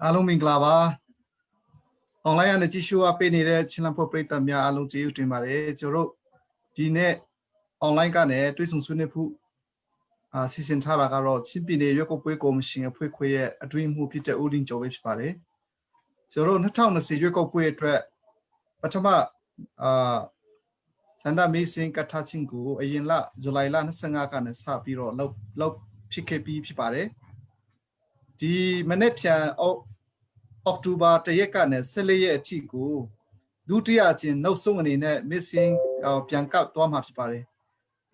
အားလုံးမင်္ဂလာပါ online ကနေကြည့်ရှုအားပေးနေတဲ့ချင်းလန်ဖို့ပရိသတ်များအားလုံးကျေးဇူးတင်ပါတယ်ကျွန်တော်တို့ဒီနေ့ online ကနေတွေ့ဆုံဆွေးနွေးဖို့စီစဉ်ထားတာကတော့ချင်းပြည်နယ်ရွက်ကိုပွဲကော်မရှင်အဖွဲ့ခွဲရဲ့အတွင်းမှုဖြစ်တဲ့ဦးလင်းကျော်ပဲဖြစ်ပါတယ်ကျွန်တော်တို့2020ရွက်ကိုပွဲအတွက်ပထမစန္ဒမေးစင်ကထချင်းကိုအရင်လဇူလိုင်လ25ကနေစပြီးတော့လောက်ဖြစ်ခဲ့ပြီးဖြစ်ပါတယ်ဒီမနေ့ပြန်အောက်တိုဘာ1ရက်ကနေ14ရက်အထိကိုဒုတိယအကြိမ်နောက်ဆုံးအနေနဲ့ missing ပြန်ကပ်သွားမှာဖြစ်ပါတယ်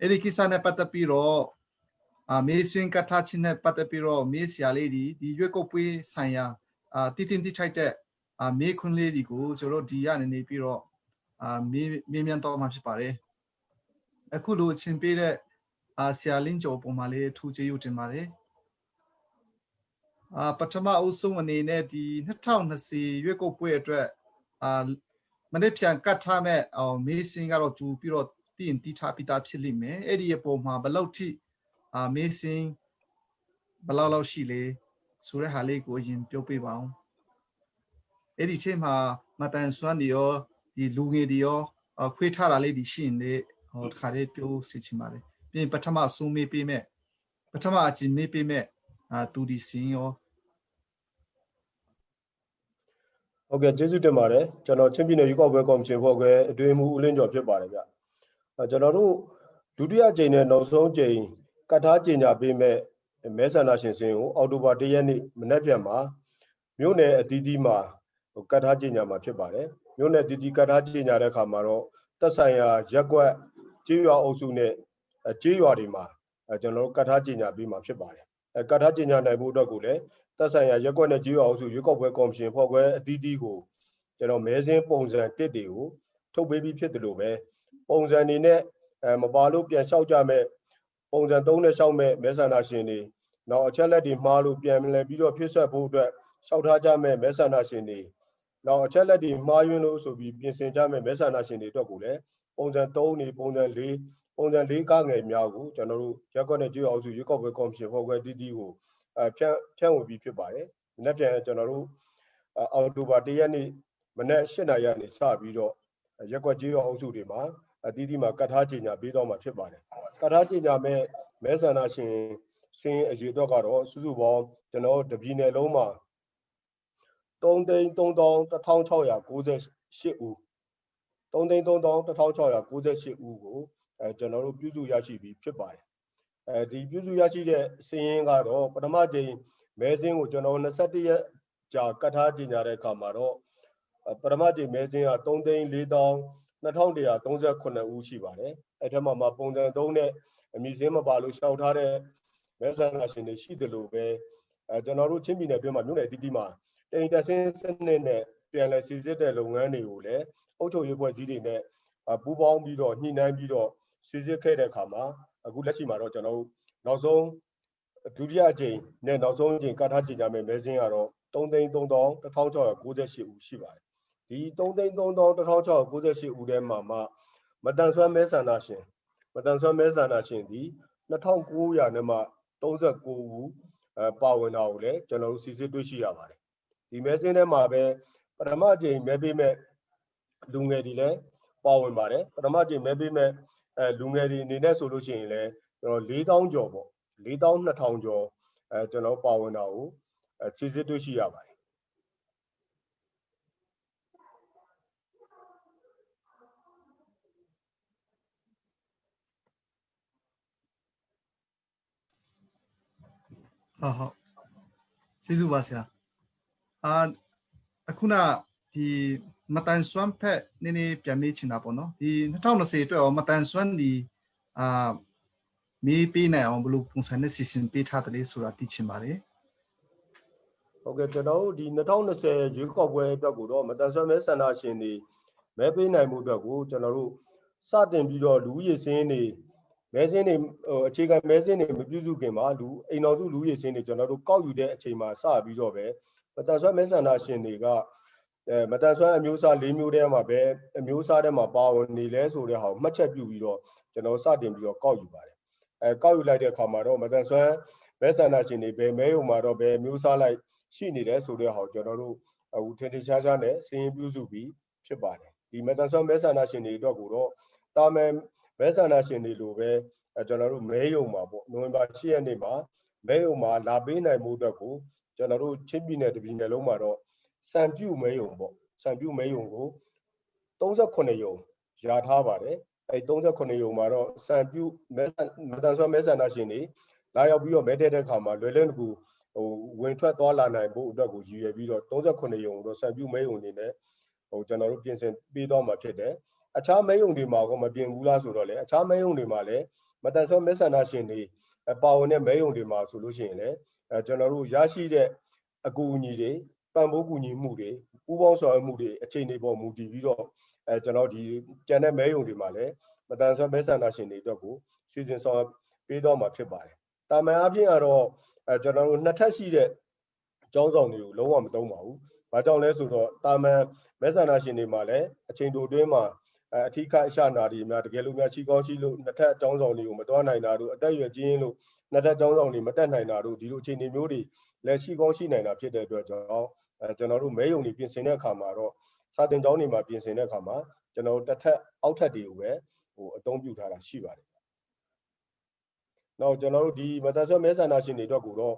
အဲ့ဒီကိစ္စနဲ့ပတ်သက်ပြီးတော့missing ကထားခြင်းနဲ့ပတ်သက်ပြီးတော့မေးစရာလေးဒီရွက်ကုတ်ပွေးဆိုင်ရာတည်ထိုက်တဲ့မေးခွန်းလေးတွေကိုကျွန်တော်ဒီရနေပြီးတော့မေးမြန်းတော့မှာဖြစ်ပါတယ်အခုလိုအချင်းပေးတဲ့ဆရာလင်းကျော်ပုံမှာလေးထူးကျေးဇူးတင်ပါတယ်ပထမအဦးဆုံးအနေနဲ့ဒီ2020ရွေးကောက်ပွဲအတွက်မနေ့ပြန်ကတ်ထားမဲ့မေးစင်းကတော့ကျူပြီးတော့တည်ထားပြီးသားဖြစ်လိမ့်မယ်အဲ့ဒီအပေါ်မှာဘယ်လောက်ထိမေးစင်းဘယ်လောက်ရှိလဲဆိုတဲ့ဟာလေးကိုရင်ပြောပြပါအောင်အဲ့ဒီအချိန်မှာမတန်ဆွမ်းတွေရောဒီလူငယ်တွေရောခွေးထားတာလေးဒီရှိရင်လေတခါလေးပြောစီချင်ပါတယ်ပြီးပထမဆုံးမေးပေးမဲ့ပထမအကြိမ်မေးပေးမဲ့တူဒီစင်းရောဟုတ်ကဲ့ကျေးဇူးတင်ပါတယ်ကျွန်တော်ချင်းပြည်နယ်ရွေးကောက်ပွဲကော်မရှင်ဖွဲ့ခွဲအတွင်းမှုဦးလင်းကျော်ဖြစ်ပါတယ်ဗျကျွန်တော်တို့ဒုတိယကြိမ်နဲ့နောက်ဆုံးကြိမ်ကတ်ထားကြေညာပေးမဲ့မဲဆန္ဒရှင်စင်းကိုအောက်တိုဘာ1ရက်နေ့မနက်ဖြန်မှာမြို့နယ်အသီးသီးမှာကတ်ထားကြေညာမှာဖြစ်ပါတယ်မြို့နယ်အသီးသီးကတ်ထားကြေညာတဲ့အခါမှာတော့သက်ဆိုင်ရာရက်ကွက်ကြေးရွာအုပ်စုနဲ့ကြေးရွာတွေမှာကျွန်တော်တို့ကတ်ထားကြေညာပေးမှာဖြစ်ပါတယ်ကတ်ထားကြေညာနိုင်ဖို့အတွက်ကိုလည်းသက်ဆိုင်ရာရက်ကွက်နဲ့ကြေးရွာအုပ်စုရွေးကောက်ပွဲကော်မရှင်ဖွဲ့ခွဲအသီးသီးကိုကျွန်တော်မဲစင်းပုံစံ1တွေကိုထုတ်ပေးပြီးဖြစ်တယ်လို့ပဲပုံစံနေနဲ့မပါလို့ပြန်လျှောက်ကြမဲ့ပုံစံ3နဲ့လျှောက်မဲ့မဲဆန္ဒရှင်တွေနောက်အချက်လက်တွေမှားလို့ပြန်လည်ပြီးတော့ဖြစ်ဆက်ဖို့အတွက်လျှောက်ထားကြမဲ့မဲဆန္ဒရှင်တွေနောက်အချက်လက်တွေမှားယွင်းလို့ဆိုပြီးပြင်ဆင်ကြမဲ့မဲဆန္ဒရှင်တွေအတွက်ကိုလည်းပုံစံ3နေပုံစံ4ကငယ်များကိုကျွန်တော်တို့ရက်ကွက်နဲ့ကြေးရွာအုပ်စုရွေးကောက်ပွဲကော်မရှင်ဖွဲ့ခွဲအသီးသီးကိုဖြန့်ဝေပြီးဖြစ်ပါတယ်။နောက်ပြန်ကျွန်တော်တို့အောက်တိုဘာ1ရက်နေ့မနက်8နာရီကနေစပြီးတော့ရက်ကွက်ကြေးရွာအုပ်စုတွေမှာအသီးသီးမှာကတ်ထားကြေညာပေးတော့မှာဖြစ်ပါတယ်။ကတ်ထားကြေညာမဲ့မဲဆန္ဒရှင်စင်းအရေးတော့ကတော့စုစုပေါင်းကျွန်တော်တပြည်နယ်လုံးမှာ3,300,1698ဦး3,300,1698ဦးကိုကျွန်တော်တို့ပြုစုရရှိပြီးဖြစ်ပါတယ်။ဒီပြုစုရရှိတဲ့စင်းရင်ကတော့ပထမကြိမ်မဲစင်းကိုကျွန်တော်21ရက်ကြာကတ်ထားကြေညာတဲ့အခါမှာတော့ပထမကြိမ်မဲစင်းက3,402,139ဦးရှိပါတယ်။အဲ့ထက်မှာပုံစံ3နဲ့အမည်စင်းမပါလို့ရှောက်ထားတဲ့မဲဆန္ဒရှင်တွေရှိတယ်လို့ပဲကျွန်တော်တို့ချင်းပြည်နယ်အတွင်းမှာမြို့နယ်အသီးသီးမှာတိမ်တက်ဆင်းစနစ်နဲ့ပြန်လည်စီစစ်တဲ့လုပ်ငန်းတွေကိုလည်းအုပ်ချုပ်ရေးဖွဲ့စည်းတွေနဲ့ပူးပေါင်းပြီးတော့ညှိနှိုင်းပြီးတော့စီစစ်ခဲ့တဲ့အခါမှာအခုလက်ရှိမှာတော့ကျွန်တော်တို့နောက်ဆုံးဒုတိယအကြိမ်နဲ့နောက်ဆုံးအကြိမ်ကတ်ထားကြေညာမဲ့မဲစင်းကတော့3,300,1,698ဦးရှိပါတယ်။ဒီ3,300,1,698ဦးထဲမှာမတန်ဆွမ်းမဲဆန္ဒရှင်ဒီ2,900နဲ့မှ39ဦးပါဝင်တာကိုလည်းကျွန်တော်တို့စီစစ်တွေ့ရှိရပါတယ်။ဒီမဲစင်းထဲမှာပဲပထမအကြိမ်မဲပေးမဲ့လူငယ်တွေလည်းပါဝင်ပါတယ်။ပထမအကြိမ်မဲပေးမဲ့လူငယ်တွေအနေနဲ့ဆိုလို့ရှိရင်လည်းကျွန်တော်4,000ကျော်ပေါ့4,200ကျော်ကျွန်တော်ပါဝင်တာကိုစီစစ်တွေ့ရှိရပါတယ်ဟုတ်ကျေးဇူးပါဆရာအခုနဒီမတန်ဆွမ်းဖက်နည်းနည်းပြန်မေးချင်တာပေါ့နော်ဒီ2020အတွက်ရောမတန်ဆွမ်းဒီ မေးပေးနိုင်အောင်ဘလို့ပုံစံနဲ့စီစဉ်ပေးထားတယ်ဆိုတာသိချင်ပါတယ် ဟုတ်ကဲ့ကျွန်တော်တို့ဒီ2020ရွေးကောက်ပွဲအတွက်ကိုတော့မတန်ဆွမ်းမဲဆန္ဒရှင်တွေမဲပေးနိုင်မှုအတွက်ကိုကျွန်တော်တို့စတင်ပြီးတော့လူဦးရေစင်းတွေမဲစင်းတွေအခြေခံမဲစင်းတွေမပြုစုခင်မှာအိမ်တော်စုလူဦးရေစင်းတွေကျွန်တော်တို့ကောက်ယူတဲ့အချိန်မှာစပြီးတော့ပဲမတန်ဆွမ်းမဲဆန္ဒရှင်တွေကမတန်ဆွမ်းအမျိုးအစား၄မျိုးထဲမှာပဲအမျိုးအစားထဲမှာပါဝင်နေလဲဆိုတဲ့ဟာကိုမှတ်ချက်ပြုပြီးတော့ကျွန်တော်စတင်ပြီးတော့ကောက်ယူပါတယ်ကောက်ယူလိုက်တဲ့အခါမှာတော့မတန်ဆွမ်းမဲဆန္ဒရှင်တွေပဲမဲရုံမှာတော့ပဲမျိုးစားလိုက်ရှိနေတယ်ဆိုတဲ့ဟာကိုကျွန်တော်တို့အခုထင်ထင်ရှားရှားနဲ့စီရင်ပြုစုပြီးဖြစ်ပါတယ်ဒီမတန်ဆွမ်းမဲဆန္ဒရှင်တွေအတွက်ကိုတော့တာမန်မဲဆန္ဒရှင်တွေလိုပဲကျွန်တော်တို့မဲရုံမှာပေါ့နိုဝင်ဘာ10ရက်နေ့မှာမဲရုံမှာလာပေးနိုင်မှုအတွက်ကိုကျွန်တော်တို့ချင်းပြည်နယ်တပြည်နယ်လုံးမှာတော့စံပြုမဲရုံပေါ့စံပြုမဲရုံကို38ရုံရာထားပါတယ်အဲ38ရုံမှာတော့စံပြုမတန်ဆွမ်းမဲဆန္ဒရှင်တွေလာရောက်ပြီးတော့မဲတဲ့အခါမှာလွယ်လွယ်ကူဝင်ထွက်သွားလာနိုင်ဖို့အတွက်ကိုရည်ရွယ်ပြီးတော့38ရုံတော့စံပြုမဲရုံနေနဲ့ကျွန်တော်တို့ပြင်ဆင်ပေးသွားမှာဖြစ်တယ်အခြားမဲရုံတွေမှာတော့မပြင်ဘူးလားဆိုတော့လေအခြားမဲရုံတွေမှာလည်းမတန်ဆွမ်းမဲဆန္ဒရှင်တွေပါဝင်တဲ့မဲရုံတွေမှာဆိုလို့ရှိရင်လည်းကျွန်တော်တို့ရရှိတဲ့အကူအညီတွေပံ့ပိုးကူညီမှုတွေပူးပေါင်းဆောင်ရွက်မှုတွေအခြေအနေပေါ်မူတည်ပြီးတော့ကျွန်တော်ဒီကျန်တဲ့မဲရုံတွေမှာလည်းမတန်ဆွမ်းမဲဆန္ဒရှင်တွေအတွက်ကိုစီစဉ်ဆောင်ပေးသွားမှာဖြစ်ပါတယ်တာမန်အပြင်ကတော့ကျွန်တော်တို့နှစ်ထပ်ရှိတဲ့အကြောင်းဆောင်တွေကိုလုံးဝမသုံးပါဘူး။ဘာကြောင့်လဲဆိုတော့တာမန်မဲဆန္ဒရှင်တွေမှာလည်းအချိန်တိုအတွင်းမှာအထီးကအရှနာတွေများတကယ်လို့များချီကောင်းချီလို့နှစ်ထပ်အကြောင်းဆောင်တွေကိုမသွားနိုင်တာတို့အတက်ရွယ်ကြီးရင်လို့နှစ်ထပ်အကြောင်းဆောင်တွေမတက်နိုင်တာတို့ဒီလိုအခြေအနေမျိုးတွေလည်းရှိကောင်းရှိနိုင်တာဖြစ်တဲ့အတွက်ကြောင့်ကျွန်တော်တို့မဲရုံတွေပြင်ဆင်တဲ့အခါမှာတော့စာတင်ကျောင်းတွေမှာပြင်ဆင်တဲ့အခါမှာကျွန်တော်တို့တစ်ထပ်အောက်ထပ်တွေကိုပဲအသုံးပြုထားတာရှိပါတယ်။နောက်ကျွန်တော်တို့ဒီမတန်ဆွမ်းမဲဆန္ဒရှင်တွေအတွက်ကိုတော့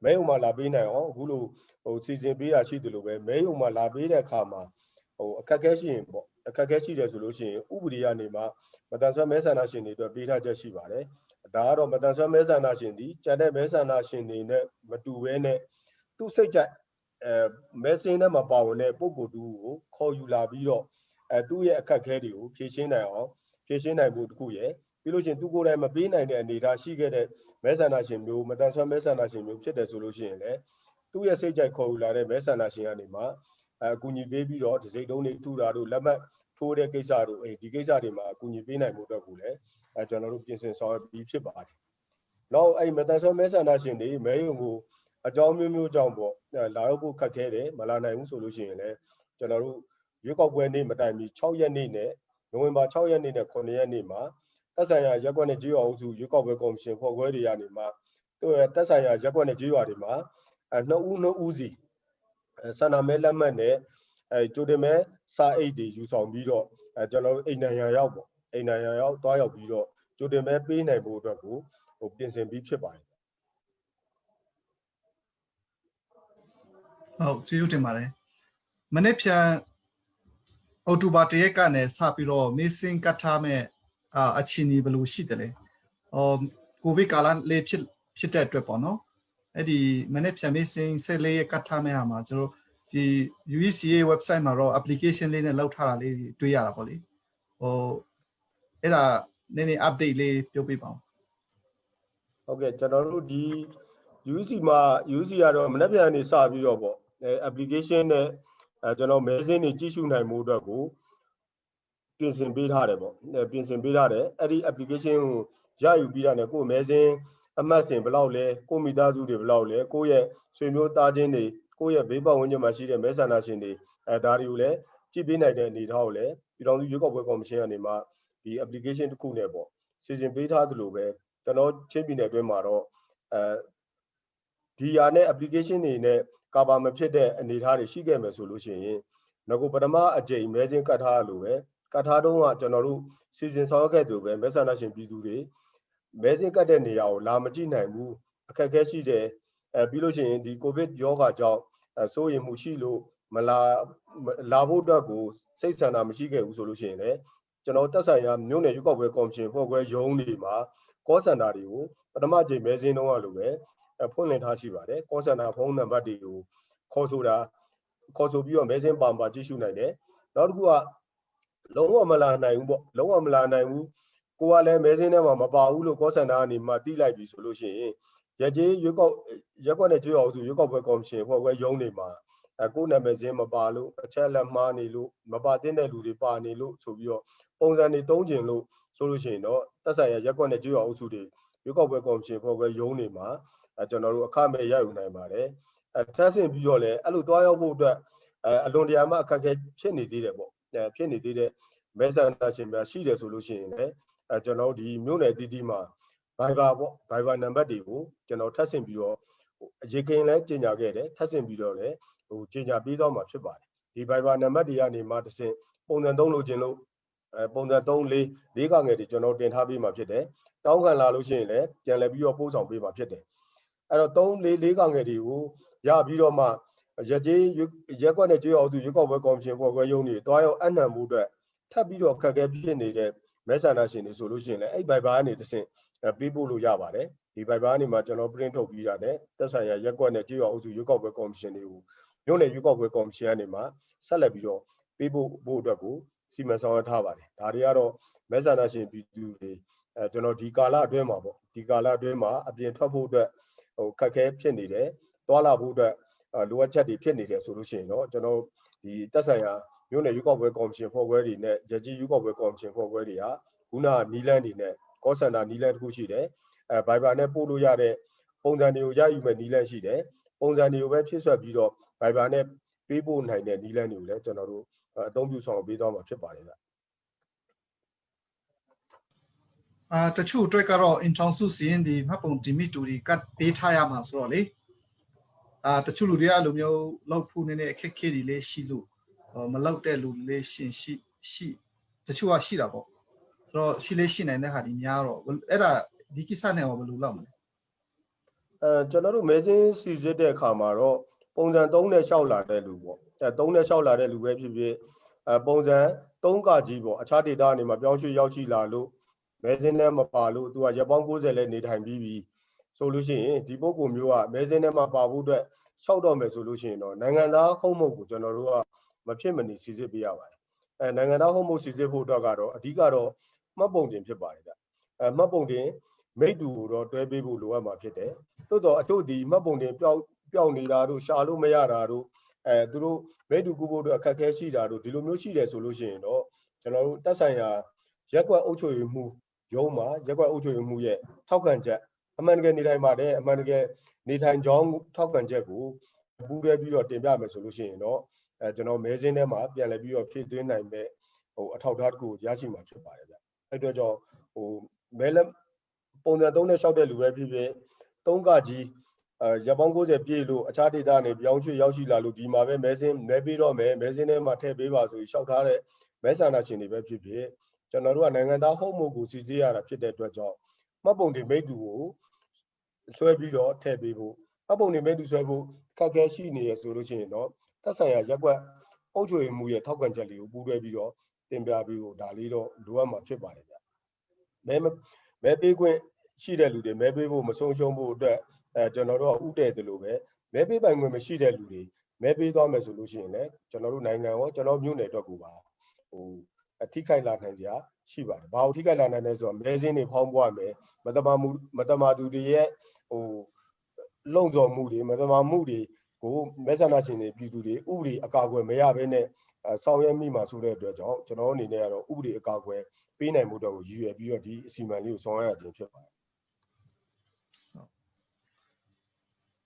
မဲရုံမှာလာပေးနိုင်အောင်အခုလိုစီစဉ်ပေးတာရှိတယ်လို့ပဲမဲရုံမှာလာပေးတဲ့အခါမှာအခက်အခဲရှိရင်ပေါ့အခက်အခဲရှိတယ်ဆိုလို့ရှိရင်ဥပဒေကနေမှမတန်ဆွမ်းမဲဆန္ဒရှင်တွေအတွက်ပေးထားချက်ရှိပါတယ်ဒါကတော့မတန်ဆွမ်းမဲဆန္ဒရှင်ဒီကျန်တဲ့မဲဆန္ဒရှင်တွေနဲ့မတူဘဲနဲ့သူ့စိတ်ကြိုက်မဲစင်းထဲမှာပါဝင်တဲ့ပုံကိုယ်တူကိုခေါ်ယူလာပြီးတော့သူ့ရဲ့အခက်အခဲတွေကိုဖြေရှင်းနိုင်အောင်ဖြေရှင်းနိုင်ဖို့တခုရယ်ပြီးလို့ရှိရင်သူကိုယ်တိုင်မပေးနိုင်တဲ့အနေအထားရှိခဲ့တဲ့မဲဆန္ဒရှင်မျိုးမတန်ဆွမ်းမဲဆန္ဒရှင်မျိုးဖြစ်တယ်ဆိုလို့ရှိရင်လည်းသူ့ရဲ့စိတ်ကြိုက်ခေါ်ယူလာတဲ့မဲဆန္ဒရှင်ကနေမှအကူအညီပေးပြီးတော့ဒီစိတ်တုံးတွေထူတာတို့လက်မှတ်ထိုးတဲ့ကိစ္စတို့ဒီကိစ္စတွေမှာအကူအညီပေးနိုင်မှုအတွက်ကိုလည်းကျွန်တော်တို့ပြင်ဆင်ဆောင်ရွက်ပြီးဖြစ်ပါတယ်။နောက်မတန်ဆွမ်းမဲဆန္ဒရှင်တွေမဲရုံကိုအကြောင်းမျိုးမျိုးကြောင့်ပေါ့လာရောက်ဖို့ခက်ခဲတယ်မလာနိုင်ဘူးဆိုလို့ရှိရင်လည်းကျွန်တော်တို့ရွေးကောက်ပွဲနေ့မတိုင်မီ6ရက်နေ့နဲ့နိုဝင်ဘာ6ရက်နေ့နဲ့9ရက်နေ့မှာသက်ဆိုင်ရာရက်ကွက်နဲ့ကြေးရွာအုပ်စုရွေးကောက်ပွဲကော်မရှင်ဖွဲ့ခွဲတွေကနေမှသူ့ရဲ့သက်ဆိုင်ရာရက်ကွက်နဲ့ကြေးရွာတွေမှာ2ဦးစီဆန္ဒမဲလက်မှတ်နဲ့ကြိုတင်မဲစာအိတ်တွေယူဆောင်ပြီးတော့ကျွန်တော်တို့အိမ်နိုင်ရရောက်ပေါ့အိမ်နိုင်ရရောက်တွားရောက်ပြီးတော့ကြိုတင်မဲပေးနိုင်ဖို့အတွက်ကိုပြင်ဆင်ပြီးဖြစ်ပါတယ်ဟုတ်ကျေးဇူးတင်ပါတယ်မနေ့ဖြန်အောက်တိုဘာ1ရက်ကနေစပြီးတော့မေးစင်းကတ်ထားမဲ့အခြေအနေဘယ်လိုရှိတယ်လဲကိုဗစ်ကာလလေးဖြစ်တဲ့အတွက်ပေါ့နော်အဲ့ဒီမနေ့ဖြန်မေးစင်း14ရက်ကတ်ထားမဲ့ဟာမှာကျွန်တော်ဒီ UECA website မှာတော့ application လေးနဲ့လောက်ထားတာလေးတွေ့ရတာပေါ့လေအဲ့ဒါနည်းနည်း update လေးပြောပြပါဦးဟုတ်ကဲ့ကျွန်တော်တို့ဒီ UEC မှာ UEC ကတော့မနေ့ပြန်နေစပြီးတော့ပေါ့application နဲ့ကျွန်တော်မဲစင်းတွေကြည့်ရှုနိုင်မှုအတွက်ကိုပြင်ဆင်ပေးထားတယ်ပေါ့ပြင်ဆင်ပေးထားတယ်အဲ့ဒီ application ကိုရယူပြီးတာနဲ့ကိုယ်မဲစင်းအမှတ်စဉ်ဘယ်လောက်လဲကိုမိသားစုတွေဘယ်လောက်လဲကိုယ့်ရဲ့ဆွေမျိုးသားချင်းတွေကိုယ့်ရဲ့ဘေးပတ်ဝန်းကျင်မှာရှိတဲ့မဲဆန္ဒရှင်တွေဒါတွေကိုလည်းကြည့်ပေးနိုင်တဲ့အနေအထားကိုလည်းပြည်ထောင်စုရွေးကောက်ပွဲကော်မရှင်ကနေမှဒီ application တစ်ခုနဲ့ပေါ့စီစဉ်ပေးထားသလိုပဲကျွန်တော်ချင်းပြည်နယ်အတွင်းမှာတော့ဒီဟာနဲ့ application တွေနဲ့ကာဗာမဖြစ်တဲ့အနေအထားတွေရှိခဲ့မယ်ဆိုလို့ရှိရင်ငါကပထမအကြိမ်မဲစင်းကတ်ထားလို့ပဲကတ်ထားတော့ကကျွန်တော်တို့စီစဉ်ဆောင်ရွက်ခဲ့သူပဲမဲဆန္ဒရှင်ပြည်သူတွေမဲစင်းကတ်တဲ့နေရာကိုလာမကြည့်နိုင်ဘူးအခက်အခဲရှိတယ်ပြီးလို့ရှိရင်ဒီကိုဗစ်ရောဂါကြောင့်စိုးရိမ်မှုရှိလို့မလာဖို့အတွက်ကိုစိတ်ဆန္ဒမရှိခဲ့ဘူးဆိုလို့ရှိရင်လည်းကျွန်တော်တက်ဆိုင်ရာမြို့နယ်ရွေးကောက်ပွဲကော်မရှင်ဖွဲ့ခွဲရုံးတွေမှာကောစင်တာတွေကိုပထမအကြိမ်မဲစင်းတုန်းကလိုပဲဖွင့်လှစ်ထားရှိပါတယ်ကောစင်တာဖုန်းနံပါတ်တွေကိုခေါ်ဆိုပြီးတော့မဲစင်းပါကြည့်ရှုနိုင်တယ်နောက်တစ်ခုကလုံးဝမလာနိုင်ဘူးပေါ့လုံးဝမလာနိုင်ဘူး ကိုကလည်းမဲစင်းထဲမှာမပါဘူးလို့ကောဆန္ဒကနေမှတိလိုက်ပြီဆိုလို့ရှိရင်ရက်ကြီးရွေးကောက်ရက်ကွက်နဲ့ကျွေးအောင်စုရွေးကောက်ပွဲကော်မရှင်ဖွဲ့ခွဲရုံးနေမှာကိုနာမည်စင်းမပါလို့အချက်လက်မှားနေလို့မပါတဲ့လူတွေပါနေလို့ဆိုပြီးတော့ပုံစံတွေသုံးကျင်လို့ဆိုလို့ရှိရင်တော့သက်ဆိုင်ရာရက်ကွက်နဲ့ကျွေးအောင်စုတွေရွေးကောက်ပွဲကော်မရှင်ဖွဲ့ခွဲရုံးနေမှာကျွန်တော်တို့အခမဲ့ရယူနိုင်ပါတယ်ထပ်ဆင့်ပြီးတော့လည်းအဲ့လိုတွားရောက်ဖို့အတွက်အလွန်တရာမှအခက်အခဲဖြစ်နေသေးတယ်ပေါ့ဖြစ်နေသေးတဲ့မဲဆန္ဒရှင်များရှိတယ်ဆိုလို့ရှိရင်လည်းကျွန်တော်ဒီမြို့နယ်တည်တည်မှာ Viber ပေါ့ Viber နံပါတ်တွေကိုကျွန်တော်ထပ်ဆင့်ပြီးတော့ရေခင်လည်းကြီးညာခဲ့တယ်ထပ်ဆင့်ပြီးတော့လည်းကြီးညာပြီးတော့မှာဖြစ်ပါတယ်ဒီ Viber နံပါတ်တွေကနေမှတစ်ဆင့်ပုံစံ3လို့ခြင်းလို့ပုံစံ3 4ကငယ်တွေကျွန်တော်တင်ထားပြီးမှဖြစ်တယ်တောင်းခံလာလို့ရှိရင်လည်းပြန်လည်ပြီးတော့ပို့ဆောင်ပေးမှာဖြစ်တယ်အဲ့တော့3 4ကငယ်တွေကိုရပြီးတော့မှရက်ကြီးရက်ကွက်နဲ့ကျွေးအောင်သူရွေးကောက်ပွဲကော်မရှင်ဖွဲ့ခွဲရုံးတွေတွားရောက်အနှံမှုအတွက်ထပ်ပြီးတော့ခက်ခဲဖြစ်နေတဲ့မဲဆန္ဒရှင်တွေဆိုလို့ရှိရင်လည်းအဲ့ Viber ကနေတစ်ဆင့်ပေးပို့လို့ရပါတယ်ဒီ Viber ကနေမှကျွန်တော် print ထုတ်ပြီးရတယ်သက်ဆိုင်ရာရက်ကွက်နဲ့ကြေးရွာအုပ်စုရွေးကောက်ပွဲကော်မရှင်တွေကိုမြို့နယ်ရွေးကောက်ပွဲကော်မရှင်ကနေမှဆက်လက်ပြီးတော့ပေးပို့ဖို့အတွက်ကိုစီမံဆောင်ရွက်ထားပါတယ်ဒါတွေကတော့မဲဆန္ဒရှင်ပြည်သူတွေကျွန်တော်ဒီကာလအတွင်းမှာပေါ့ဒီကာလအတွင်းမှာအပြင်ထွက်ဖို့အတွက်ခက်ခဲဖြစ်နေတယ်တွာလာဖို့အတွက်လိုအပ်ချက်တွေဖြစ်နေတယ်ဆိုလို့ရှိရင်တော့ကျွန်တော်ဒီသက်ဆိုင်ရာမြို့နယ်ရွေးကောက်ပွဲကော်မရှင်ဖွဲ့ခွဲတွေနဲ့ရကြီးရွေးကောက်ပွဲကော်မရှင်ဖွဲ့ခွဲတွေဟာခုနနီလန်းတွေနဲ့ကောစန္ဒာနီလန်းတစ်ခုရှိတယ်Viber နဲ့ပို့လို့ရတဲ့ပုံစံတွေကိုရယူမဲ့နီလန်းရှိတယ်ပုံစံတွေကိုပဲဖြည့်ဆွတ်ပြီးတော့ Viber နဲ့ပေးပို့နိုင်တဲ့နီလန်းတွေကိုလည်းကျွန်တော်တို့အသုံးပြုဆောင်ပေးသွားမှာဖြစ်ပါတယ်ဗျတချို့အတွက်ကတော့ in ထောင်စုစီရင်ဒီမှတ်ပုံတင်မိတူတွေကတ်ပေးထားရမှာဆိုတော့လေတချို့လူတွေကအဲ့လိုမျိုးလောက်ဖို့နည်းနည်းအခက်အခဲတွေလည်းရှိလို့မလောက်တဲ့လူလည်းရှိတချို့ကရှိတာပေါ့ဆိုတော့ရှိနိုင်တဲ့ဟာဒီများတော့အဲ့ဒါဒီကိစ္စနဲ့ဘယ်လိုလုပ်မလဲကျွန်တော်တို့မဲစင်းစီစစ်တဲ့အခါမှာတော့ပုံစံ3နဲ့လျှောက်လာတဲ့လူပေါ့3နဲ့လျှောက်လာတဲ့လူပဲဖြစ်ဖြစ်ပုံစံ3ကကြီးပေါ့အခြားဒေသအနေမှာပြောင်းရွှေ့ရောက်ရှိလာလို့မဲစင်းနဲ့မပါလို့သူကရက်ပေါင်း90လဲနေထိုင်ပြီးပြီဆိုလို့ရှိရင်ဒီပုဂ္ဂိုလ်မျိုးကမဲစင်းနဲ့မပါဖို့အတွက်လျှောက်တော့မယ်ဆိုလို့ရှိရင်တော့နိုင်ငံသားဟုတ်မဟုတ်ကိုကျွန်တော်တို့ကမဖြစ်မနေစီစစ်ပေးရပါတယ်နိုင်ငံသားဟုတ်မဟုတ်စီစစ်ဖို့အတွက်ကတော့အဓိကတော့မှတ်ပုံတင်ဖြစ်ပါတယ်ဗျမှတ်ပုံတင်မိတ္တူကိုတော့တွဲပေးဖို့လိုအပ်မှာဖြစ်တယ်သို့တော့အချို့ဒီမှတ်ပုံတင်ပျောက်နေတာတို့ရှာလို့မရတာတို့သူတို့မိတ္တူကူဖို့အတွက်အခက်အခဲရှိတာတို့ဒီလိုမျိုးရှိတယ်ဆိုလို့ရှိရင်တော့ကျွန်တော်တို့တက်ဆိုင်ရာရက်ကွက်အုပ်ချုပ်ရေးမှုရုံးမှာရက်ကွက်အုပ်ချုပ်ရေးမှုရဲ့ထောက်ခံချက်အမှန်တကယ်နေထိုင်ပါတယ်အမှန်တကယ်နေထိုင်ကြောင်းထောက်ခံချက်ကိုပူးတွဲပြီးတော့တင်ပြမယ်ဆိုလို့ရှိရင်တော့ကျွန်တော်မဲစင်းထဲမှာပြန်လည်ပြီးတော့ဖြည့်သွင်းနိုင်တဲ့အထောက်အထားတစ်ခုရရှိမှာဖြစ်ပါတယ်ဗျအဲ့အတွက်ကြောင့်မဲလက်ပုံစံ3နဲ့လျှောက်တဲ့လူပဲဖြစ်ဖြစ်3ကကြီးရက်ပေါင်း90ပြည့်လို့အခြားဒေသနေပြောင်းရွှေ့ရောက်ရှိလာလို့ဒီမှာပဲမဲစင်းမဲပေးတော့မယ်မဲစင်းထဲမှာထည့်ပေးပါဆိုပြီးလျှောက်ထားတဲ့မဲဆန္ဒရှင်တွေပဲဖြစ်ဖြစ်ကျွန်တော်တို့ကနိုင်ငံသားဟုတ်မှုကိုစီစစ်ရတာဖြစ်တဲ့အတွက်ကြောင့်မှတ်ပုံတင်မိတ္တူကိုဆွဲပြီးတော့ထည့်ပေးဖို့မှတ်ပုံတင်မိတ္တူဆွဲဖို့ခက်ခဲရှိနေရဆိုလို့ရှိရင်တော့သက်ဆိုင်ရာရက်ကွက်အုပ်ချုပ်ရေးမှုရဲ့ထောက်ခံချက်လေးကိုပူးတွဲပြီးတော့တင်ပြပြီးဖို့ဒါလေးတော့လိုအပ်မှာဖြစ်ပါတယ်ဗျမဲပေးခွင့်ရှိတဲ့လူတွေမဲပေးဖို့မဆုံးရှုံးဖို့အတွက်ကျွန်တော်တို့ကဥတည်တယ်လို့ပဲမဲပေးပိုင်ခွင့်မရှိတဲ့လူတွေမဲပေးသွားမယ်ဆိုလို့ရှိရင်လည်းကျွန်တော်တို့နိုင်ငံရောကျွန်တော်မြို့နယ်အတွက်ကိုပါအထိခိုက်လာနိုင်ကြရှိပါတယ်။ဘာလို့ထိခိုက်လာနိုင်လဲဆိုတော့မဲစင်းတွေဖောင်းပွားမယ်မတမာသူတွေရဲ့လုံခြုံမှုတွေမတမာမှုတွေကိုမဲဆန္ဒရှင်တွေပြည်သူတွေဥပဒေအကာအကွယ်မရဘဲနဲ့ဆောင်ရွက်မိမှာဆိုတဲ့အတွက်ကြောင့်ကျွန်တော်အနေနဲ့ကတော့ဥပဒေအကာအကွယ်ပေးနိုင်မှုတော့ကိုရည်ရွယ်ပြီးတော့ဒီအစီအမံလေးကိုဆောင်ရွက်ရခြင်းဖြစ်ပါတယ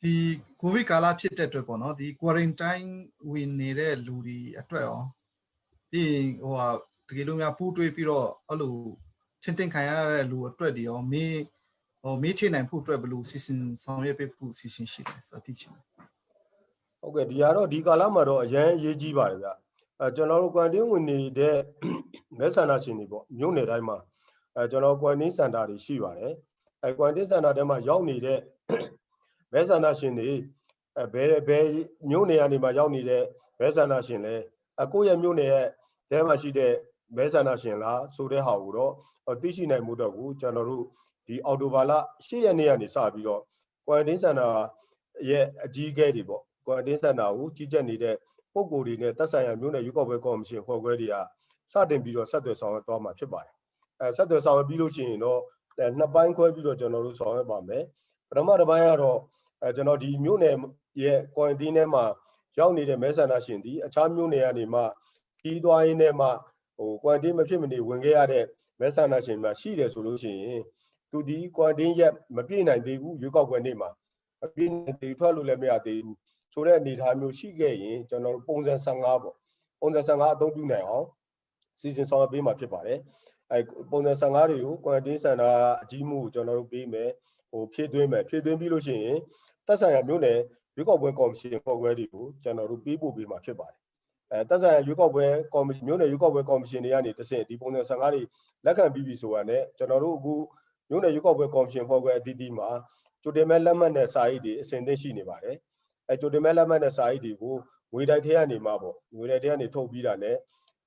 ်ဒီကိုဗစ်ကာလဖြစ်တဲ့အတွက်ပေါ့နော်ဒီ quarantine ဝင်နေတဲ့လူတွေအတွက်ရောပြီးတကယ်လို့များပူးတွေးပြီးတော့အဲ့လိုချင်းတင်ခံရတဲ့လူအတွက်တွေရောမေးထည့်နိုင်ဖို့အတွက်ဘယ်လိုစီစဉ်ဆောင်ရွက်ပေးဖို့စီစဉ်ရှိတယ်ဆိုတော့သိချင်တယ်ဟုတ်ကဲ့ဒီကတော့ဒီကာလမှာတော့အရန်အရေးကြီးပါတယ်ဗျကျွန်တော်တို့ quarantine ဝင်နေတဲ့မဲဆန္ဒရှင်တွေပေါ့မြို့နယ်တိုင်းမှာကျွန်တော် quarantine center တွေရှိပါတယ်quarantine center ထဲမှာရောက်နေတဲ့မဲဆန္ဒရှင်တွေဘယ်မြို့နယ်ကနေမှရောက်နေတဲ့မဲဆန္ဒရှင်လဲကိုယ့်ရဲ့မြို့နယ်ရဲ့ထဲမှာရှိတဲ့မဲဆန္ဒရှင်လားဆိုတဲ့ဟာကိုတော့သိရှိနိုင်မှုတော့ကိုကျွန်တော်တို့ဒီအော်တိုဘာလ10ရက်နေ့ကနေစပြီးတော့ quarantine center ရဲ့အကြီးအကဲတွေပေါ့ quarantine center ကိုကြီးကြပ်နေတဲ့ပုံကိုယ်တွေနဲ့သက်ဆိုင်ရာမြို့နယ်ရွေးကောက်ပွဲကော်မရှင်ဖွဲ့ခွဲတွေကစတင်ပြီးတော့ဆက်သွယ်ဆောင်ရွက်သွားမှာဖြစ်ပါတယ် ဆက်သွယ်ဆောင်ရွက်ပြီးလို့ရှိရင်တော့နှစ်ပိုင်းခွဲပြီးတော့ကျွန်တော်တို့ဆောင်ရွက်ပါမယ်ပထမတစ်ပိုင်းကတော့ကျွန်တော်ဒီမြို့နယ်ရဲ့ quarantine ထဲမှာရောက်နေတဲ့မဲဆန္ဒရှင်ဒီအခြားမြို့နယ်ကနေမှပြီးသွားရင်းနဲ့မှquarantine မဖြစ်မနေဝင်ခဲ့ရတဲ့မဲဆန္ဒရှင်များရှိတယ်ဆိုလို့ရှိရင်သူဒီ quarantine ရက်မပြည့်နိုင်သေးဘူးရွေးကောက်ပွဲနေ့မှာမပြည့်နိုင်သေးထွက်လို့လည်းမရသေးဘူးဆိုတဲ့အနေအထားမျိုးရှိခဲ့ရင်ကျွန်တော်တို့ပုံစံ15ပေါ့ပုံစံ15အသုံးပြုနိုင်အောင်စီစဉ်ဆောင်ရွက်ပေးမှာဖြစ်ပါတယ်ပုံစံ15တွေကို quarantine center အကြီးမှုကျွန်တော်တို့ပေးမယ်ဖြည့်သွင်းမယ်ဖြည့်သွင်းပြီးလို့ရှိရင်သက်ဆိုင်ရာမြို့နယ်ရွေးကောက်ပွဲကော်မရှင်ဖွဲ့ခွဲတွေကိုကျွန်တော်တို့ပေးပို့ပေးမှာဖြစ်ပါတယ်သက်ဆိုင်ရာရွေးကောက်ပွဲကော်မရှင်မြို့နယ်ရွေးကောက်ပွဲကော်မရှင်တွေကနေတဆင့်ဒီပုံစံ15တွေလက်ခံပြီးပြီဆိုတာနဲ့ကျွန်တော်တို့အခုမြို့နယ်ရွေးကောက်ပွဲကော်မရှင်ဖွဲ့ခွဲအသီးသီးမှာကြိုတင်မဲ့လက်မှတ်နဲ့စာရိတ်တွေအစဉ်သင့်ရှိနေပါတယ်ကြိုတင်မဲ့လက်မှတ်နဲ့စာရိတ်တွေကိုငွေတိုက်ထဲကနေမှာပေါ့ငွေတိုက်ထဲကနေထုတ်ပြီးတာနဲ့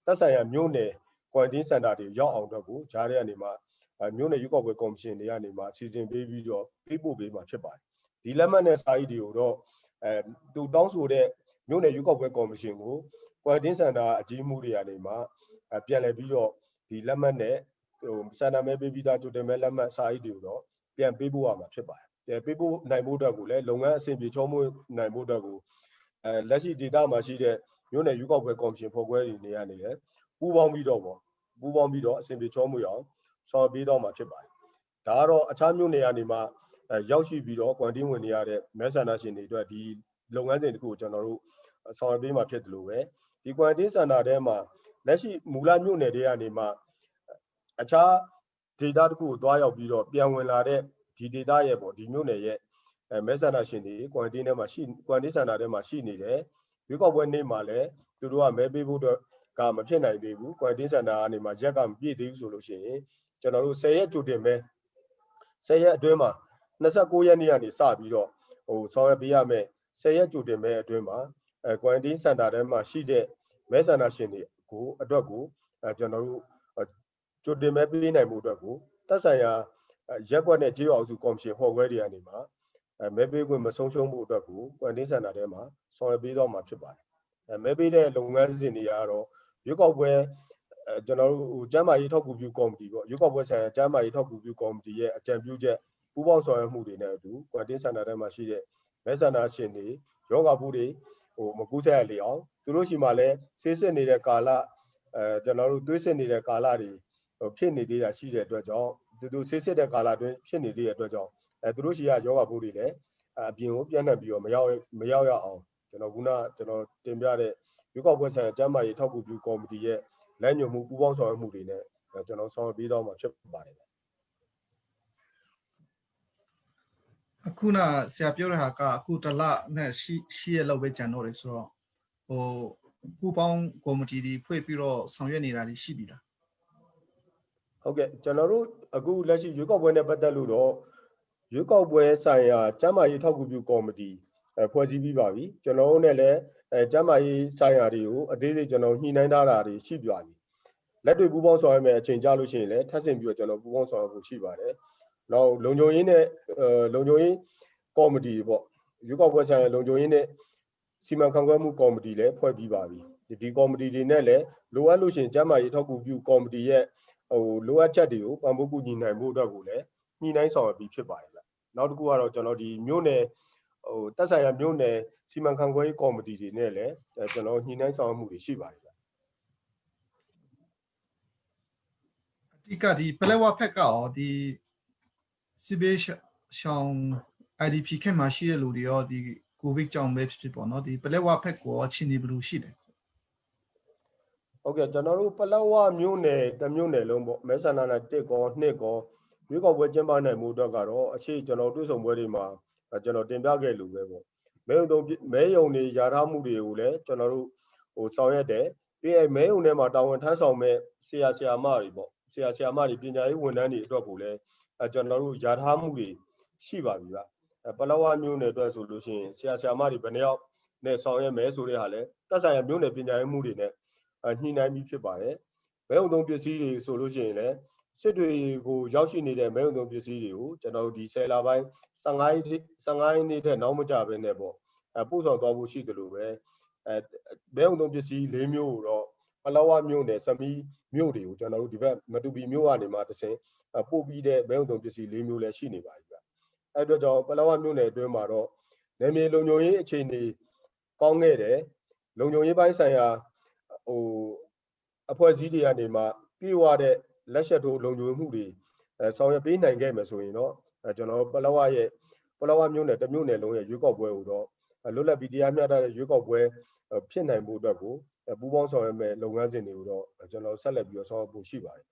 သက်ဆိုင်ရာမြို့နယ် quarantine center တွေရောက်အောင်တော့ကိုဂျားတွေကနေမှာမြို့နယ်ရွေးကောက်ပွဲကော်မရှင်တွေကနေမှာစီစဉ်ပေးပြီးတော့ပေးပို့ပေးမှာဖြစ်ပါတယ်ဒီလက်မှတ်နဲ့စာရိတ်တွေကိုတော့သူတောင်းဆိုတဲ့မြို့နယ်ရွေးကောက်ပွဲကော်မရှင်ကို quarantine center အကြီးမှုတွေကနေမှာပြန်လည်ပြီးတော့ဒီလက်မှတ်နဲ့စန္ဒမဲပေးပြီးသားကြိုတင်မဲ့လက်မှတ်စာရိတ်တွေကိုတော့ပြန်ပေးပို့ရမှာဖြစ်ပါတယ်ပေးပို့နိုင်ဖို့အတွက်ကိုလည်းလုပ်ငန်းအဆင့်ပြေချောမွေ့နိုင်ဖို့အတွက်ကိုလက်ရှိဒေသမှာရှိတဲ့မြို့နယ်ရွေးကောက်ပွဲကော်မရှင်ဖွဲ့ခွဲတွေနေရနေတယ်ပူးပေါင်းပြီးတော့အဆင်ပြေချောမွေ့အောင်ဆောင်ပေးတော့မှာဖြစ်ပါတယ်ဒါကတော့အခြားမြို့နယ်ကနေမှရောက်ရှိပြီးတော့ quarantine ဝင်နေရတဲ့မဲဆန္ဒရှင်တွေအတွက်ဒီလုပ်ငန်းစဉ်တစ်ခုကိုကျွန်တော်တို့ဆောင်ရွက်ပေးမှာဖြစ်တယ်လို့ပဲဒီ quarantine center ထဲမှာလက်ရှိမူလမြို့နယ်တွေကနေမှအခြားဒေသတစ်ခုကိုတွားရောက်ပြီးတော့ပြန်ဝင်လာတဲ့ဒီဒေသရဲ့ပေါ့ဒီမြို့နယ်ရဲ့မဲဆန္ဒရှင်တွေ quarantine ထဲမှာquarantine center ထဲမှာရှိနေတယ်ရွေးကောက်ပွဲနေ့မှာလည်းသူတို့ကမဲပေးဖို့တော့ကမဖြစ်နိုင်သေးဘူး quarantine center ကနေမှာရက်ကမပြည့်သေးဘူးဆိုလို့ရှိရင်ကျွန်တော်တို့10ရက်ကြိုတင်မဲ10ရက်အတွင်းမှာ29ရက်နေ့ကနေစပြီးတော့ဆောင်ရွက်ပေးရမယ်10ရက်ကြိုတင်မဲအတွင်းမှာquarantine center ထဲမှာရှိတဲ့မဲဆန္ဒရှင်တွေကိုအတွက်ကိုကျွန်တော်တို့ကြိုတင်မဲပေးနိုင်မှုအတွက်ကိုသက်ဆိုင်ရာရက်ကွက်နဲ့ကြေးရွာစုကော်မရှင်ဖွဲ့ခွဲတွေကနေမှာမဲပေးခွင့်မဆုံးရှုံးမှုအတွက်ကို quarantine center ထဲမှာဆောင်ရွက်ပေးတော့မှာဖြစ်ပါတယ်မဲပေးတဲ့လုပ်ငန်းစဉ်တွေကတော့ရွေးကောက်ပွဲကျွန်တော်တို့ကျန်းမာရေးထောက်ကူပြုကော်မတီပေါ့ရွေးကောက်ပွဲဆိုင်ရာကျန်းမာရေးထောက်ကူပြုကော်မတီရဲ့အကြံပြုချက်ပူးပေါင်းဆောင်ရွက်မှုတွေနဲ့အတူ quarantine center ထဲမှာရှိတဲ့မဲဆန္ဒရှင်တွေယောဂဘူးတွေမကူးစက်ရလေအောင်သူတို့ရှိမှလည်းဆေးစစ်နေတဲ့ကာလကျွန်တော်တို့တွေးစစ်နေတဲ့ကာလတွေဖြစ်နေသေးတာရှိတဲ့အတွက်ကြောင့်သူဆေးစစ်တဲ့ကာလအတွင်းဖြစ်နေသေးတဲ့အတွက်ကြောင့်သူတို့ရှိရယောဂဘူးတွေလည်းအပြင်ကိုပြန့်နှံ့ပြီးတော့မရောက်ရအောင်ကျွန်တော်တင်ပြတဲ့ရွေးကောက်ပွဲဆိုင်ရာကျန်းမာရေးထောက်ကူပြုကော်မတီရဲ့လမ်းညွှန်မှုပူးပေါင်းဆောင်ရွက်မှုတွေနဲ့ကျွန်တော်ဆောင်ရွက်ပေးတော့မှာဖြစ်ပါတယ်အခုနဆရာပြောတဲ့ဟာကအခုတလနဲ့ရှိရလောက်ပဲကြံတော့တယ်ဆိုတော့ပူပေါင်းကော်မတီတွေဖွဲ့ပြီးတော့ဆောင်ရွက်နေတာတွေရှိပြီလားဟုတ်ကဲ့ကျွန်တော်တို့အခုလက်ရှိရွေးကောက်ပွဲနဲ့ပတ်သက်လို့တော့ရွေးကောက်ပွဲဆိုင်ရာကျန်းမာရေးထောက်ကူပြုကော်မတီဖွဲ့စည်းပြီးပါပြီကျွန်တော်တို့နဲ့လည်းကျန်းမာရေးဆိုင်ရာတွေကိုအသေးစိတ်ကျွန်တော်ညှိနှိုင်းထားတာတွေရှိပါပြီလက်တွေ့ပူးပေါင်းဆောင်ရွက်မယ်အချိန်ကြာလို့ရှိရင်လည်းထပ်ဆင့်ပြီးတော့ကျွန်တော်ပူးပေါင်းဆောင်ရွက်ဖို့ရှိပါတယ်နောက်လုံခြုံရေးနဲ့လုံခြုံရေးကော်မတီပေါ့ရွေးကောက်ပွဲဆိုင်ရာလုံခြုံရေးနဲ့စီမံခန့်ခွဲမှုကော်မတီလည်းဖွဲ့ပြီးပါပြီဒီကော်မတီတွေနဲ့လည်းလိုအပ်လို့ရှိရင်ကျန်းမာရေးထောက်ကူပြုကော်မတီရဲ့လိုအပ်ချက်တွေကိုပံ့ပိုးကူညီနိုင်ဖို့အတွက်ကိုလည်းညှိနှိုင်းဆောင်ရွက်ပြီးဖြစ်ပါတယ်ဗျနောက်တစ်ခုကတော့ကျွန်တော်ဒီမြို့နယ်သက်ဆိုင်ရာမြို့နယ်စီမံခန့်ခွဲရေးကော်မတီတွေနဲ့လည်းကျွန်တော်ညှိနှိုင်းဆောင်ရွက်မှုတွေရှိပါတယ်ဗျအဓိကဒီပလက်ဝဖက်ကရောဒီစစ်ဘေးရှောင် IDP ခက်မှာရှိတဲ့လူတွေရောဒီကိုဗစ်ကြောင့်ပဲဖြစ်ပေါ့နော်ဒီပလက်ဝဖက်ကိုအခြေအနေဘယ်လိုရှိတယ်ဟုတ်ကဲ့ကျွန်တော်တို့ပလက်ဝမြို့နယ်တမြို့နယ်လုံးပေါ့မဲဆန္ဒနယ်1ကော2ကောရွေးကောက်ပွဲကျင်းပနိုင်မှုအတွက်ကတော့အခြေကျွန်တော်တွေ့ဆုံပွဲတွေမှာကျွန်တော်တင်ပြခဲ့လို့ပဲပေါ့မဲယုံတွေယာထားမှုတွေကိုလည်းကျွန်တော်တို့ဆောင်ရွက်တယ်ပြီးရင်မဲယုံထဲမှာတာဝန်ထမ်းဆောင်မဲ့ဆရာမတွေပေါ့ဆရာမတွေပညာရေးဝန်ထမ်းတွေအတွက်ကိုလည်းကျွန်တော်တို့ယာထားမှုတွေရှိပါပြီဗျပလက်ဝမြို့နယ်အတွက်ဆိုလို့ရှိရင်ဆရာမတွေဘယ်နှယောက်နဲ့ဆောင်ရွက်မယ်ဆိုတဲ့ဟာလဲသက်ဆိုင်ရာမြို့နယ်ပညာရေးမှုတွေနဲ့ညှိနှိုင်းပြီးဖြစ်ပါတယ်မဲယုံသုံးပစ္စည်းတွေဆိုလို့ရှိရင်လည်းစစ်တွေကိုရောက်ရှိနေတဲ့မဲယုံသုံးပစ္စည်းတွေကိုကျွန်တော်တို့ဒီ10လပိုင်း15ရက်နေ့ထက်နောက်မကြဘဲနဲ့ပေါ့ပို့ဆောင်သွားဖို့ရှိတယ်လို့ပဲမဲယုံသုံးပစ္စည်း၄မျိုးကိုတော့ ပလောဝမြို့နယ်စမီမြို့တွေကိုကျွန်တော်တို့ဒီဘက်မတူပီမြို့ကနေမှတစ်ဆင့်ပို့ပြီးတဲ့မဲုံတုံပစ္စည်း၄မျိုးလည်းရှိနေပါပြီဗျအဲ့တော့ကြောင့်ပလောဝမြို့နယ်အတွင်းမှာတော့နယ်မြေလုံခြုံရေးအခြေအနေကောင်းခဲ့တယ်လုံခြုံရေးပိုင်းဆိုင်ရာအဖွဲ့အစည်းတွေကနေမှပြေဝတဲ့လက်ချက်တို့လုံခြုံမှုတွေဆောင်ရွက်ပေးနိုင်ခဲ့မယ်ဆိုရင်တော့ကျွန်တော်ပလောဝမြို့နယ်တစ်မြို့နယ်လုံးရဲ့ရွေးကောက်ပွဲကိုတော့လွတ်လပ်ပြီးတရားမျှတတဲ့ရွေးကောက်ပွဲဖြစ်နိုင်ဖို့အတွက်ကိုပူးပေါင်းဆောင်ရွက်မဲ့လုပ်ငန်းစဉ်တွေကိုတော့ကျွန်တော်ဆက်လက်ပြီးတော့ဆောင်ရွက်ဖို့ရှိပါတယ်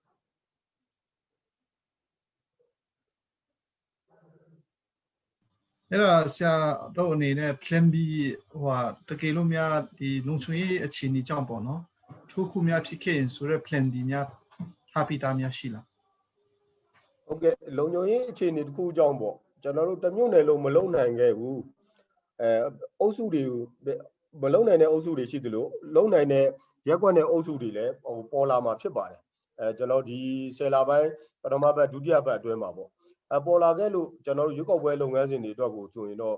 အဲ့တော့ဆရာတို့အနေနဲ့ plan B ဟိုဟာတကယ်လို့များဒီလုံခြုံရေးအခြေအနေကြောင့်ပေါ့နော်ထိုးခုများဖြစ်ခဲ့ရင်ဆိုတော့ plan B များထားပြီးသားများရှိလားဟုတ်ကဲ့လုံခြုံရေးအခြေအနေတစ်ခုကြောင့်ပေါ့ကျွန်တော်တို့တစ်မြို့နယ်လုံးမလုံနိုင်ခဲ့ဘူးအုပ်စုတွေမလုံနိုင်တဲ့အုပ်စုတွေရှိသလိုလုံနိုင်တဲ့ရက်ကွက်နဲ့အုပ်စုတွေလည်းပေါ်လာမှာဖြစ်ပါတယ်ကျွန်တော်ဒီ10 လပိုင်းပထမဘက်ဒုတိယဘက်အတွင်းမှာပေါ့ပေါ်လာခဲ့လို့ကျွန်တော်တို့ရွေးကောက်ပွဲလုပ်ငန်းစဉ်တွေအတွက်ကိုဆိုရင်တော့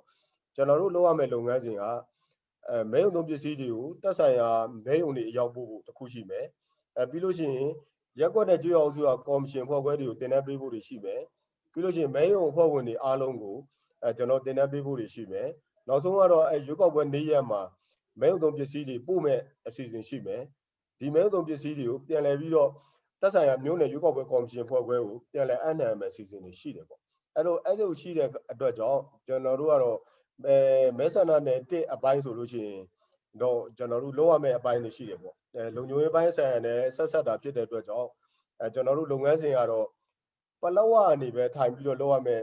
ကျွန်တော်တို့လုပ်ရမယ့်လုပ်ငန်းစဉ်ကမဲရုံသုံးပစ္စည်းတွေကိုတက်ဆိုင်ရာမဲရုံတွေအရောက်ပို့ဖို့တစ်ခုရှိမယ်ပြီးလို့ရှိရင်ရက်ကွက်နဲ့ကြေးရွာအုပ်စုကကော်မရှင်ဖွဲ့ခွဲတွေကိုတင်နန်းပေးဖို့တွေရှိမယ်ပြီးလို့ရှိရင်မဲရုံအဖွဲ့ဝင်တွေအားလုံးကိုကျွန်တော်တင်နန်းပေးဖို့တွေရှိမယ်နောက်ဆုံးကတော့ရွေးကောက်ပွဲနေ့ရက်မှာမဲရုံသုံးပစ္စည်းတွေပို့မဲ့အစီအစဉ်ရှိမယ်ဒီမဲရုံသုံးပစ္စည်းတွေကိုပြန်လည်ပြီးတော့တက်ဆိုင်ရာမြို့နယ်ရွေးကောက်ပွဲကော်မရှင်ဖွဲ့ခွဲကိုပြန်လည်အနှံမဲ့အစီအစဉ်တွေရှိတယ်ပေါ့အဲ့လိုရှိတဲ့အတွက်ကြောင့်ကျွန်တော်တို့ကတော့မဲဆန္ဒနယ်1အပိုင်းဆိုလို့ရှိရင်တော့ကျွန်တော်တို့လုပ်ရမယ့်အပိုင်းတွေရှိတယ်ပေါ့လုံခြုံရေးပိုင်းဆိုင်ရာနဲ့ဆက်တာဖြစ်တဲ့အတွက်ကြောင့်ကျွန်တော်တို့လုပ်ငန်းစဉ်ကတော့ပလောဝအနေပဲထိုင်ပြီးတော့လုပ်ရမယ့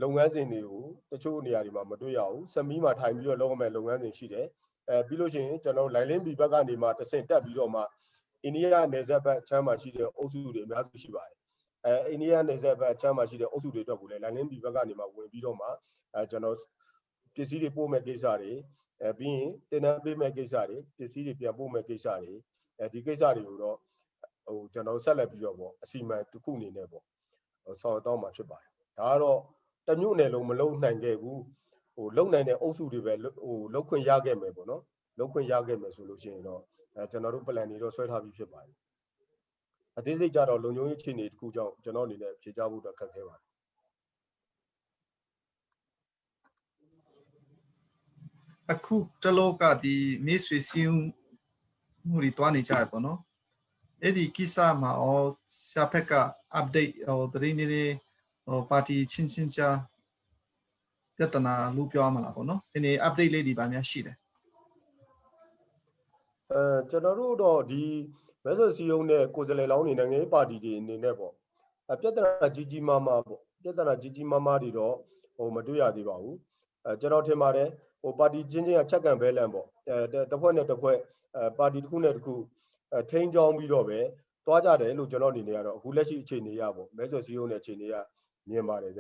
်လုပ်ငန်းစဉ်တွေကိုတချို့နေရာတွေမှာမတွေ့ရဘူးစမီးမှာထိုင်ပြီးတော့လုပ်ရမယ့်လုပ်ငန်းစဉ်ရှိတယ်ပြီးလို့ရှိရင်ကျွန်တော်လိုင်လင်းဘီဘက်ကနေမှတစ်ဆင့်တက်ပြီးတော့မှအိန္ဒိယနယ်စပ်ဘက်ချမ်းမှာရှိတဲ့အုပ်စုတွေအများစုရှိပါတယ်အိန္ဒိယနယ်စပ်ဘက်ချမ်းမှာရှိတဲ့အုပ်စုတွေအတွက်ကိုလည်းလိုင်လင်းဘီဘက်ကနေမှဝင်ပြီးတော့မှကျွန်တော်ပစ္စည်းတွေပို့မဲ့ကိစ္စတွေပြီးရင်တင်နန်းပေးမဲ့ကိစ္စတွေပစ္စည်းတွေပြန်ပို့မဲ့ကိစ္စတွေဒီကိစ္စတွေကိုတော့ကျွန်တော်ဆက်လက်ပြီးတော့ပေါ့အစီအမံတစ်ခုအနေနဲ့ပေါ့ဆောင်တော့မှာဖြစ်ပါတယ်ဒါကတော့တမျိုးနယ်လုံးမလုံနိုင်ခဲ့ဘူးလုံနိုင်တဲ့အုပ်စုတွေပဲလုံခွင့်ရခဲ့မယ်ပေါ့နော်လုံခွင့်ရခဲ့မယ်ဆိုလို့ရှိရင်တော့ကျွန်တော်တို့ plan တွေတော့ဆွဲထားပြီးဖြစ်ပါတယ်အသေးစိတ်ကြတော့လုံခြုံရေးအခြေအနေတစ်ခုကြောင့်ကျွန်တော်အနေနဲ့ဖြေကြားဖို့တော့ခက်ခဲပါတယ်အခုတလောကဒီမြေဆွေစင်းမှုတွေတွားနေကြရပေါ့နော်အဲ့ဒီကိစ္စမှာဆရာဖက်က update သတင်းတွေပါတီချင်းကြားပြဿနာလို့ပြောမှာလားပေါ့နော်ဒီနေ့ update လေးတွေပါများရှိတယ်ကျွန်တော်တို့တော့ဒီမဲဆွေစည်းရုံးတဲ့ကိုယ်စားလှယ်လောင်းနေနိုင်ငံရေးပါတီတွေအနေနဲ့ပေါ့ပြဿနာကြီးမားမားပေါ့ပြဿနာကြီးမားမားတွေတော့မတွေ့ရသေးပါဘူးကျွန်တော်ထင်ပါတယ်ပါတီချင်းကချက်ကန်ဘဲလန်ပေါ့တစ်ဖွဲ့နဲ့တစ်ဖွဲ့ပါတီတစ်ခုနဲ့တစ်ခုထိန်းချောင်းပြီးတော့ပဲတွားကြတယ်လို့ကျွန်တော်အနေနဲ့ကတော့အခုလက်ရှိအခြေအနေရပေါ့မဲဆွေစည်းရုံးတဲ့အခြေအနေကမြင်ပါတယ်ဗ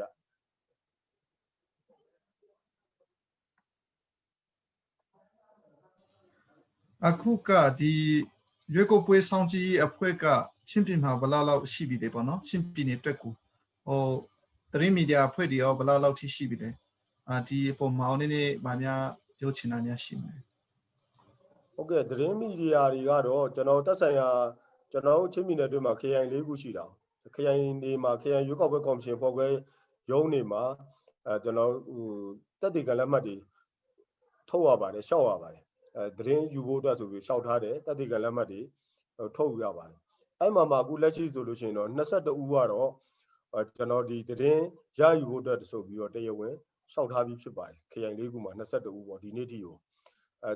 ျအခုကဒီရွေးကောက်ပွဲဆောင်ကြည်အဖွဲ့ကချင်းပြည်မှာဘယ်လောက်ရှိပြီလဲပေါ့နော်ချင်းပြည်နယ်အတွက်ကိုသတင်းမီဒီယာအဖွဲ့တွေရောဘယ်လောက်ထိရှိပြီလဲဒီအပေါ်မှာနည်းနည်းဗာများပြောချင်တာများရှိမလဲဟုတ်ကဲ့သတင်းမီဒီယာတွေကတော့ကျွန်တော်တက်ဆိုင်ရာကျွန်တော်ချင်းပြည်နယ်အတွင်းမှာခရိုင်၄ခုရှိတာခရိုင်တွေမှာခရိုင်ရွေးကောက်ပွဲကော်မရှင်ဖွဲ့ခွဲရုံးတွေမှာကျွန်တော်တက်တည်ကလက်မှတ်တွေထုတ်ရပါတယ်ရှောက်ရပါတယ်သတင်းယူဖို့အတွက်ဆိုပြီးရှောက်ထားတယ်တက်တည်ကလက်မှတ်တွေထုတ်ယူရပါတယ်အဲ့မှာအခုလက်ရှိဆိုလို့ရှိရင်တော့22ဦးကတော့ကျွန်တော်ဒီသတင်းရယူဖို့အတွက်ဆိုပြီးတော့တရားဝင်ရှောက်ထားပြီးဖြစ်ပါတယ်ခရိုင်၄ခုမှာ22ဦးပေါ့ဒီနေ့ထိကို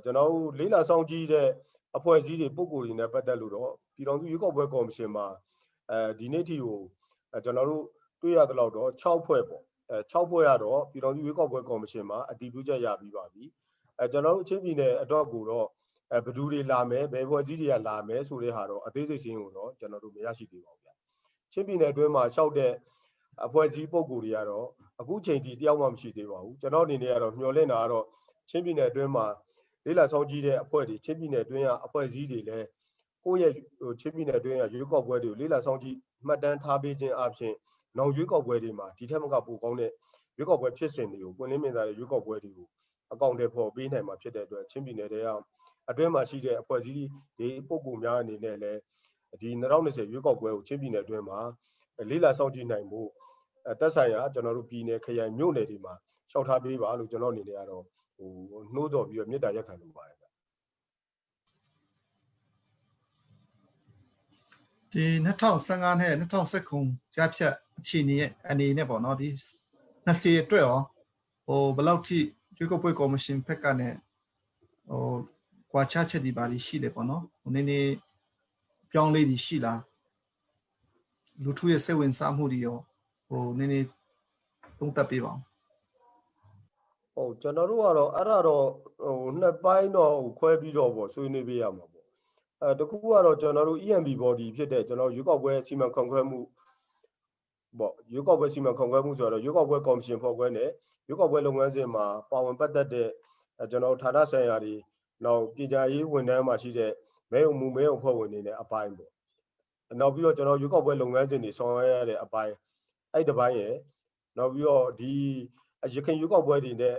ကျွန်တော်လေးလာဆောင်ကြည့်တဲ့အဖွဲ့အစည်းတွေပုံကိုယ်တွေနဲ့ပတ်သက်လို့တော့ပြည်တော်စုရွေးကောက်ပွဲကော်မရှင်မှာဒီနေ့ထိကိုကျွန်တော်တို့တွေ့ရသလောက်တော့6ဖွဲ့ပေါ့6ဖွဲ့ရတော့ပြည်တော်စုရွေးကောက်ပွဲကော်မရှင်မှာအတည်ပြုချက်ရပြီးပါပြီကျွန်တော်တို့ချင်းပြည်နယ်အတွက်ကိုတော့ဘယ်သူတွေလာမယ်ဘယ်ဖွဲ့စည်းတွေကလာမယ်ဆိုတဲ့ဟာတော့အသေးစိတ်ရှင်းကိုတော့ကျွန်တော်တို့မရရှိသေးပါဘူးဗျချင်းပြည်နယ်အတွင်းမှာရှောက်တဲ့အဖွဲ့အစည်းပုံကိုယ်တွေကတော့အခုချိန်ထိတယောက်မှမရှိသေးပါဘူးကျွန်တော်အနေနဲ့ကတော့မျှော်လင့်တာကတော့ချင်းပြည်နယ်အတွင်းမှာလေးလာဆောင်ကြည့်တဲ့အဖွဲ့တွေချင်းပြည်နယ်အတွင်းကအဖွဲ့အစည်းတွေလည်းကိုယ့်ရဲ့ချင်းပြည်နယ်အတွင်းကရွေးကောက်ပွဲတွေကိုလေးလာဆောင်ကြည့်မှတ်တမ်းထားပေးခြင်းအပြင်နောက်ရွေးကောက်ပွဲတွေမှာဒီထက်မကပိုကောင်းတဲ့ရွေးကောက်ပွဲဖြစ်စဉ်တွေကိုပွင့်လင်းမြင်သာတဲ့ရွေးကောက်ပွဲတွေကိုအကောင့်တွေပေါ်ပေးနိုင်မှာဖြစ်တဲ့အတွက်ချင်းပြည်နယ်တွေက အတွင်းမှာရှိတဲ့အဖွဲ့အစည်းဒီပုံကူများအနေနဲ့လည်းဒီ2020ရွေးကောက်ပွဲကိုချင်းပြည်နယ်အတွင်းမှာလေးလာစောင့်ကြည့်နိုင်မှုတက်ဆိုင်ရာကျွန်တော်တို့ပြည်နယ်ခရိုင်မြို့နယ်တွေမှာလျှောက်ထားပေးပါလို့ကျွန်တော်အနေနဲ့ကတော့နှိုးဆော်ပြီးတော့မေတ္တာရက်ခံလိုပါတယ်ဒီ2015နဲ့2019ကြားဖြတ်အခြေအနေရဲ့အနေနဲ့ပေါ့နော်ဒီ20အတွက်ရောဘယ်လောက်ထိရွေးကောက်ပွဲကော်မရှင်ဘက်ကနဲ့ကွာခြားချက်ဒီပါလိရှိတယ်ပေါ့နော်နည်းနည်းပြောင်းလဲဒီရှိလားလူထုရဲ့စိတ်ဝင်စားမှုတွေရောနည်းနည်းသုံးသပ်ပေးပါဦးကျွန်တော်တို့ကတော့အဲ့ဒါတော့နှစ်ပိုင်းတော့ခွဲပြီးတော့ဆွေးနွေးပေးရမှာပေါ့တခုကတော့ကျွန်တော်တို့ EMB body ဖြစ်တဲ့ကျွန်တော်ရွေးကောက်ပွဲစီမံခန့်ခွဲမှုပေါ့ရွေးကောက်ပွဲစီမံခန့်ခွဲမှုဆိုတော့ရွေးကောက်ပွဲကော်မရှင်ဖွဲ့ခွဲနဲ့ရွေးကောက်ပွဲလုပ်ငန်းစဉ်မှာပါဝင်ပတ်သက်တဲ့ကျွန်တော်ဌာနဆိုင်ရာတွေနောက်ပြည်ကြားရေးဝန်ထမ်းမှာရှိတဲ့မဲုံမှုမဲုံဖွဲ့ဝင်တွေနဲ့အပိုင်းပေါ့နောက်ပြီးတော့ကျွန်တော်ရွေးကောက်ပွဲလုပ်ငန်းစဉ်တွေဆောင်ရွက်ရတဲ့အပိုင်းအဲ့ဒီပိုင်းရယ်နောက်ပြီးတော့ဒီရခိုင်ရွေးကောက်ပွဲတွေနဲ့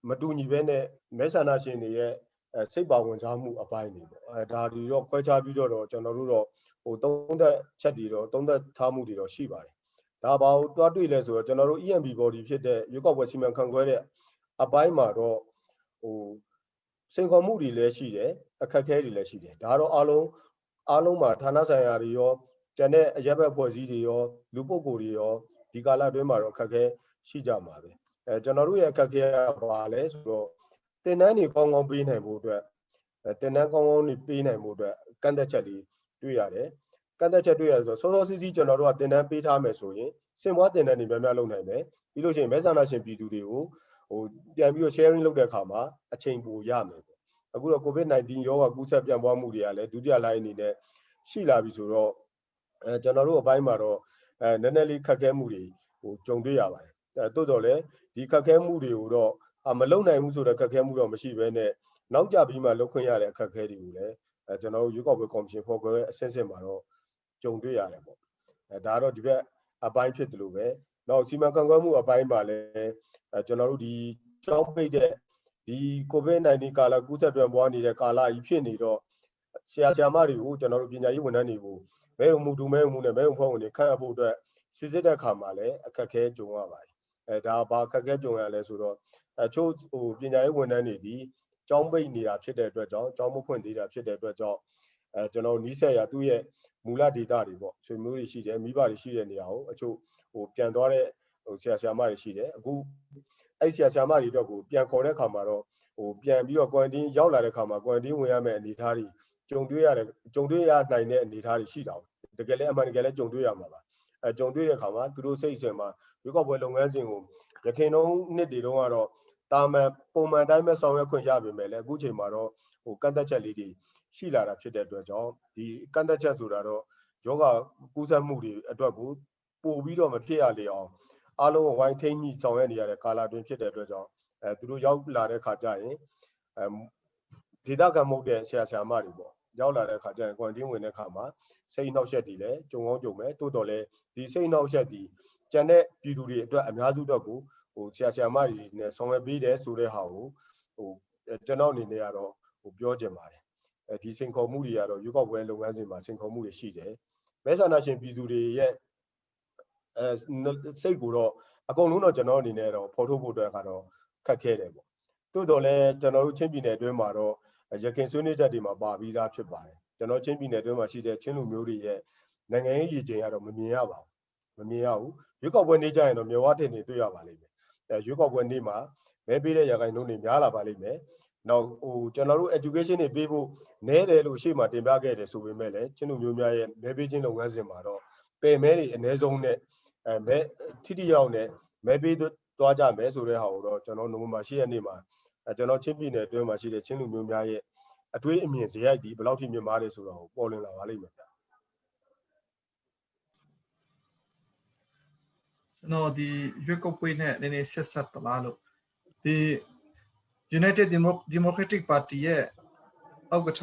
မတူညီဘဲနဲ့မဲဆန္ဒရှင်တွေရဲ့စိတ်ပါဝင်စားမှုအပိုင်းတွေပေါ့ဒါတွေတော့ခွဲခြားပြီးတော့ကျွန်တော်တို့တော့သုံးသက်ချက်တွေတော့သုံးသက်ထားမှုတွေတော့ရှိပါတယ်ဒါဘာလို့တွားတွေ့လဲဆိုတော့ကျွန်တော်တို့ EMB body ဖြစ်တဲ့ရွေးကောက်ပွဲစီမံခန့်ခွဲတဲ့အပိုင်းမှာတော့စိန်ခေါ်မှုတွေလည်းရှိတယ်အခက်အခဲတွေလည်းရှိတယ်ဒါတော့အားလုံးမှာဌာနဆိုင်ရာတွေရောကျန်တဲ့အရပ်ဘက်အဖွဲ့အစည်းတွေရောလူပုဂ္ဂိုလ်တွေရောဒီကာလအတွင်းမှာတော့အခက်အခဲရှိကြမှာပဲကျွန်တော်တို့ရဲ့အခက်အခဲကဘာလဲဆိုတော့တင်နန်းတွေကောင်းကောင်းပေးနိုင်ဖို့အတွက်တင်နန်းကောင်းကောင်းတွေပေးနိုင်ဖို့အတွက်ကန့်သက်ချက်တွေတွေ့ရတယ်ကန့်သက်ချက်တွေ့ရဆိုစောစောစီးစီးကျွန်တော်တို့ကတင်နန်းပေးထားမယ်ဆိုရင်စင်ပွားတင်နန်းတွေများများလုပ်နိုင်မယ်ပြီးလို့ရှိရင်မဲဆန္ဒရှင်ပြည်သူတွေကိုပြန်ပြီးတော့ sharing လုပ်တဲ့အခါမှာအချိန်ပိုရမယ်ပေါ့အခုတော့ COVID-19 ရောဂါကူးစက်ပြန့်ပွားမှုတွေကလည်းဒုတိယလှိုင်းအနေနဲ့ရှိလာပြီဆိုတော့ကျွန်တော်တို့အပိုင်းမှာတော့နည်းနည်းလေးခက်ခဲမှုတွေကြုံတွေ့ရပါတယ်တိုးတော်လည်းဒီခက်ခဲမှုတွေကိုတော့မလုံနိုင်ဘူးဆိုတဲ့ခက်ခဲမှုတော့မရှိဘဲနဲ့နောက်ကျပြီးမှလုပ်ခွင့်ရတဲ့အခက်အခဲတွေကိုလည်းကျွန်တော်တို့ရွေးကောက်ပွဲကော်မရှင်ဖော်ခွဲအဆင့်ဆင့်မှာတော့ကြုံတွေ့ရတယ်ပေါ့ဒါတော့ဒီဘက်အပိုင်းဖြစ်တယ်လို့ပဲနောက်စီမံခန့်ခွဲမှုအပိုင်းမှာလည်းကျွန်တော်တို့ဒီကြောင်းပိတ်တဲ့ဒီ COVID-19 ကာလကူးစက်ပြန့်ပွားနေတဲ့ကာလကြီးဖြစ်နေတော့ဆရာမတွေကိုကျွန်တော်တို့ပညာရေးဝန်ထမ်းတွေကိုမဲုံမှုဒူမဲုံမှုနဲ့မဲုံဖွဲ့ဝင်တွေခန့်အပ်ဖို့အတွက်စစ်စစ်တဲ့အခါမှာလည်းအခက်အခဲကြုံရပါတယ်ဒါဘာအခက်အခဲကြုံရလဲဆိုတော့ချို့ပညာရေးဝန်ထမ်းတွေဒီကျောင်းပိတ်နေတာဖြစ်တဲ့အတွက်ကြောင့်ကျောင်းမဖွင့်သေးတာဖြစ်တဲ့အတွက်ကြောင့်ကျွန်တော်နီးစပ်ရာသူ့ရဲ့မူလဒေတာတွေပေါ့ဆွေမျိုးတွေရှိတယ်မိဘတွေရှိတဲ့နေရာကိုအချို့ပြန်သွားတဲ့ဆရာမတွေရှိတယ်အခုအဲ့ဆရာမတွေတော့ကိုပြန်ခေါ်တဲ့အခါမှာတော့ပြန်ပြီးတော့ quarantine ရောက်လာတဲ့အခါမှာ quarantine ဝင်ရမယ့်အနေအထားတွေကြုံတွေ့ရနိုင်တဲ့အနေအထားတွေရှိတာတကယ်လည်းအမှန်တကယ်လည်းကြုံတွေ့ရမှာပါကြုံတွေ့တဲ့အခါမှာသူတို့စိတ်အစဉ်မှာရွေးကောက်ပွဲလုပ်ငန်းစဉ်ကိုရခိုင်တုန်းနှစ်တွေတုန်းကတော့တာမန်ပုံမှန်တိုင်းပဲဆောင်ရွက်ခွင့်ရပေမဲ့လည်းအခုချိန်မှာတော့ကန့်သက်ချက်လေးတွေရှိလာတာဖြစ်တဲ့အတွက်ကြောင့်ဒီကန့်သက်ချက်ဆိုတာတော့ယောဂကူးစက်မှုတွေအတွက်ကိုပို့ပြီးတော့မဖြစ်ရလေအောင်အားလုံးဝိုင်းထိန်းညှိဆောင်ရွက်နေရတဲ့ကာလအတွင်းဖြစ်တဲ့အတွက်ကြောင့်သူတို့ရောက်လာတဲ့ခါကျရင်ဒေသခံမှုတဲ့ဆရာမတွေပေါ့ရောက်လာတဲ့ခါကျရင် quarantine ဝင်တဲ့ခါမှာစိတ်နှောက်ယှက်တွေလည်းကြုံအောင်ကြုံမယ်တိုးတော်လည်းဒီစိတ်နှောက်ယှက်ဒီကျန်တဲ့ပြည်သူတွေအတွက်အများစုတော့ကိုဆရာမတွေနဲ့ဆောင်ရွက်ပေးတယ်ဆိုတဲ့ဟာကိုကျွန်တော်အနေနဲ့ကတော့ပြောချင်ပါတယ်ဒီစိန်ခေါ်မှုတွေကတော့ရွေးကောက်ပွဲလုပ်ငန်းစဉ်မှာစိန်ခေါ်မှုတွေရှိတယ်မဲဆန္ဒရှင်ပြည်သူတွေရဲ့စိတ်ကိုတော့အကုန်လုံးတော့ကျွန်တော်အနေနဲ့တော့ဖော်ထုတ်ဖို့အတွက်ကတော့ခက်ခဲတယ်ပေါ့တိုးတော်လည်းကျွန်တော်တို့ချင်းပြည်နယ်အတွင်းမှာတော့ရခိုင်ဆွေးနွေးချက်တွေမှာပါပြီးသားဖြစ်ပါတယ်ကျွန်တော်ချင်းပြည်နယ်အတွင်းမှာရှိတဲ့ချင်းလူမျိုးတွေရဲ့နိုင်ငံရေးရည်ချိန်ကတော့မမြင်ရပါဘူးမမြင်ရဘူးရွေးကောက်ပွဲနေ့ကျရင်တော့မြေဝါးထင်တွေတွေ့ရပါလိမ့်မယ်ရွေးကောက်ပွဲနေ့မှာမဲပေးတဲ့ရခိုင်နှုန်းတွေများလာပါလိမ့်မယ်နောက်ကျွန်တော်တို့ education တွေပေးဖို့နည်းတယ်လို့ရှေ့မှာတင်ပြခဲ့တယ်ဆိုပေမဲ့လည်းချင်းလူမျိုးများရဲ့မဲပေးခြင်းလုပ်ငန်းစဉ်မှာတော့ပယ်မဲတွေအနည်းဆုံးနဲ့မဲထိတိရောက်နဲ့မဲပေးသွားကြမယ်ဆိုတဲ့ဟာကိုတော့ကျွန်တော်နိုဝင်ဘာ10ရက်နေ့မှာကျွန်တော်ချင်းပြည်နယ်အတွင်းမှာရှိတဲ့ချင်းလူမျိုးများရဲ့အတွေးအမြင်ဇယိုက်ဒီဘယ်လောက်ထိမြင့်မားတယ်ဆိုတော့ပေါ်လွင်လာပါလိမ့်မယ်ဗျာကျွန်တော်ဒီရွေးကောက်ပွဲနဲ့နည်းနည်းဆက်ဆက်ပလားလို့ဒီ United Democratic Party ရဲ့ဥက္ကဋ္ဌ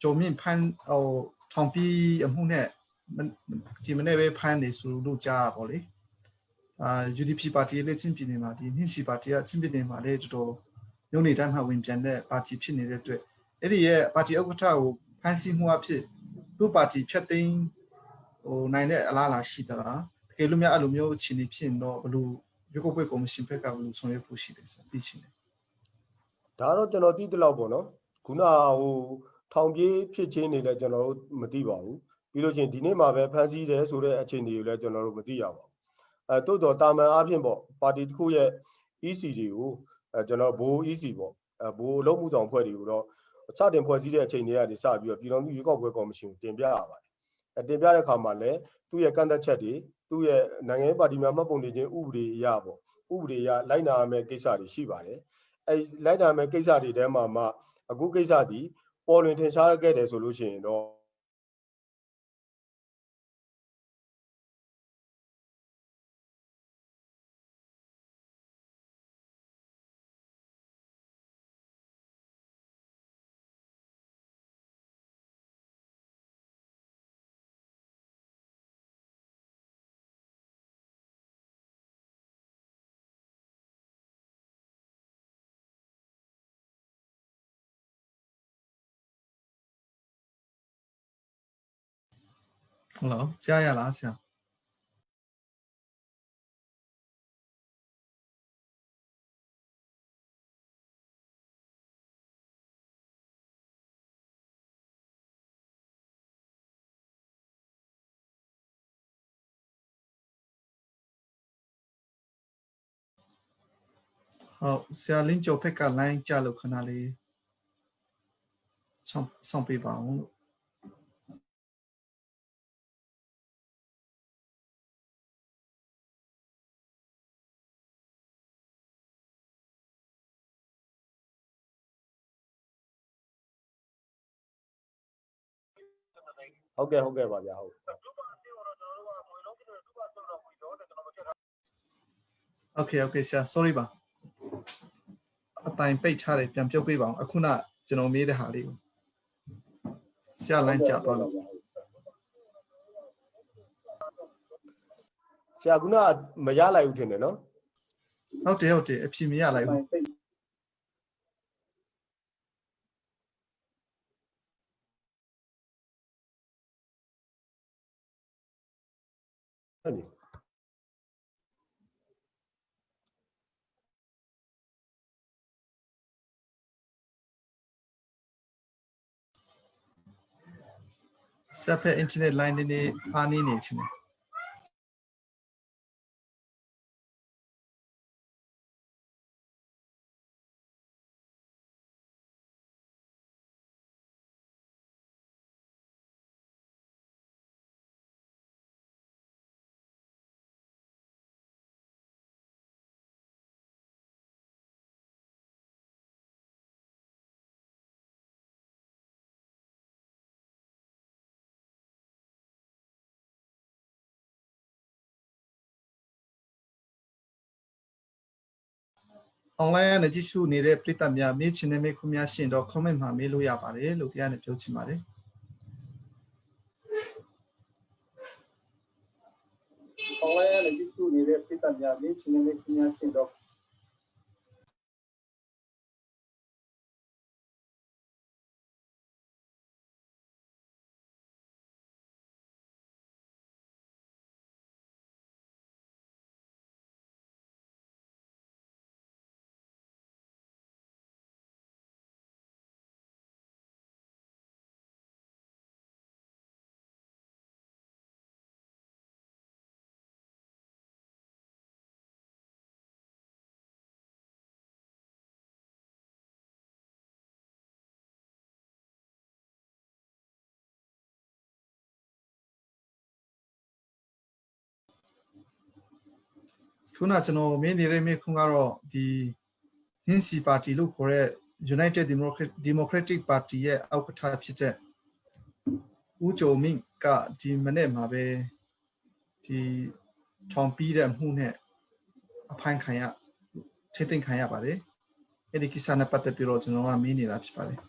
ဂျိုမင်ဖန်ထောင်ပြီးအမှုနဲ့ဒီမနေ့ပဲဖန်နေဆိုလို့ကြားတာပေါ့လေUDP ပါတီလည်းချင်းပြည်နယ်မှာဒီနှင်းစီပါတီကချင်းပြည်နယ်မှာလည်းတော်တော်ရုံးနေတိုင်းမှာဝင်ပြန်တဲ့ပါတီဖြစ်နေတဲ့အတွက် အဲ့ဒီရဲ့ပါတီဥက္ကဋ္ဌကိုဖမ်းဆီးမှုအဖြစ်သူ့ပါတီဖြတ်သိမ်းနိုင်တဲ့အလားအလာရှိသလားတကယ်လို့များအဲ့လိုမျိုးအခြေအနေဖြစ်ရင်တော့ဘယ်လိုရွေးကောက်ပွဲကော်မရှင်ဘက်ကဘယ်လိုဆောင်ရွက်ဖို့ရှိတယ်ဆိုသိချင်တယ်ဒါတော့ကျွန်တော်သိတဲ့လောက်ပေါ့နော်ခုနထောင်ပြေးဖြစ်ချင်းနေလဲကျွန်တော်တို့မသိပါဘူးပြီးလို့ချင်းဒီနေ့မှာပဲဖမ်းဆီးတယ်ဆိုတဲ့အခြေအနေကိုလည်းကျွန်တော်တို့မသိရပါဘူးတိုးတော်တာမန်အားဖြင့်ပေါ့ပါတီတစ်ခုရဲ့ EC တွေကိုကျွန်တော်ဘိုး EC ပေါ့ဘိုးအလုံးမှုဆောင်ဖွဲ့တွေကိုတော့စတင်ဖွဲ့စည်းတဲ့အချိန်တွေကနေစပြီးတော့ပြည်တော်စုရွေးကောက်ပွဲကော်မရှင်ကိုတင်ပြရပါတယ်တင်ပြတဲ့အခါမှာလည်းသူ့ရဲ့ကန့်သက်ချက်တွေသူ့ရဲ့နိုင်ငံရေးပါတီများမှတ်ပုံတင်ခြင်းဥပဒေအရပေါ့ဥပဒေအရလိုက်နာရမယ့်ကိစ္စတွေရှိပါတယ်လိုက်နာမယ့်ကိစ္စတွေထဲမှာမှအခုကိစ္စဒီပေါ်လွင်ထင်ရှားခဲ့တယ်ဆိုလို့ရှိရင်တော့ဟုတ်လားကြားရလားဆရာဟုတ်ဆရာလင်းကျော်ဖက်က line ကြလို့ခဏလေးဆောင်ပေးပါအောင်လို့ဟုတ်ကဲ့ပါဗျာဟုတ်Okay ဆရာ sorry ပါအတိုင်ပိတ်ထားတယ်ပြန်ပြုတ်ပေးပါအောင်အခုနကျွန်တော်မေးတဲ့ဟာလေးကိုဆရာ line ကြသွားလို့ဆရာကမရလိုက်ဘူးထင်တယ်နော်ဟုတ်တယ်အဖြေမရလိုက်ဘူးဟုတ်ပြီဆရာဖက် internet line နေအားနေနေချင်တယ်online နဲ့ကြည့်ရှုနေတဲ့ပရိသတ်များမေးချင်တဲ့မေးခွန်းများရှိရင်တော့ comment မှာမေးလို့ရပါတယ်လို့တရားနဲ့ပြောချင်ပါတယ် online နဲ့ကြည့်ရှုနေတဲ့ပရိသတ်များမေးချင်တဲ့မေးခွန်းများရှိရင်တော့ခုနကျွန်တော်မေးနေတဲ့မေးခွန်းကတော့ဒီ NC ပါတီလို့ခေါ်တဲ့ United Democratic Party ရဲ့အောက်ကထားဖြစ်တဲ့ဦးကျော်မင်းကဒီမနေ့မှာပဲဒီထောင်ပြီးတဲ့မှုနဲ့အဖိုင်းခံရထိသိမ်းခံရပါတယ်အဲ့ဒီကိစ္စနဲ့ပတ်သက်ပြီးတော့ကျွန်တော်ကမေးနေတာဖြစ်ပါတယ်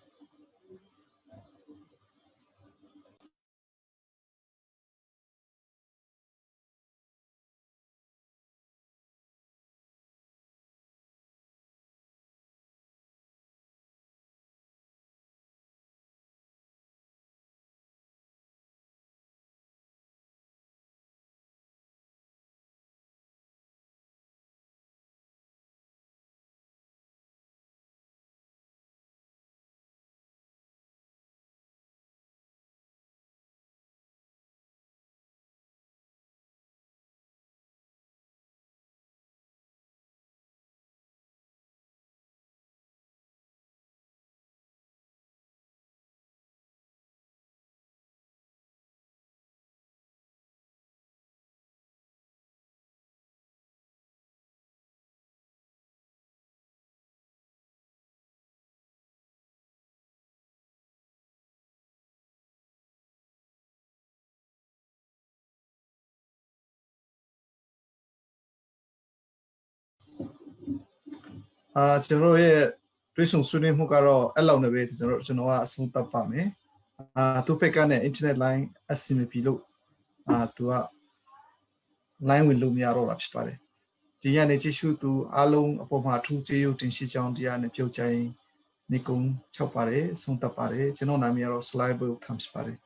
ကျွန်တော်ရဲ့တွေးဆုံဆွေးနွေးမှုကတော့အဲ့လောက်နဲ့ပဲကျွန်တော်ကအဆုံးသတ်ပါမယ်သူဖက်ကနဲ့ internet line အဆင်မပြေလို့သူက line ဝင်လို့မရတော့တာဖြစ်ပါတယ်ဒီကနေကြည့်ရှုသူအားလုံးအပေါ်မှာအထူးကျေးဇူးတင်ရှိကြောင်းတရားနဲ့ပြောကြရင်နေကုန်း6ပါတယ်ဆုံးသတ်ပါတယ်ကျွန်တော်နာမည်ကတော့ slide book ထမ်းဖြစ်ပါတယ်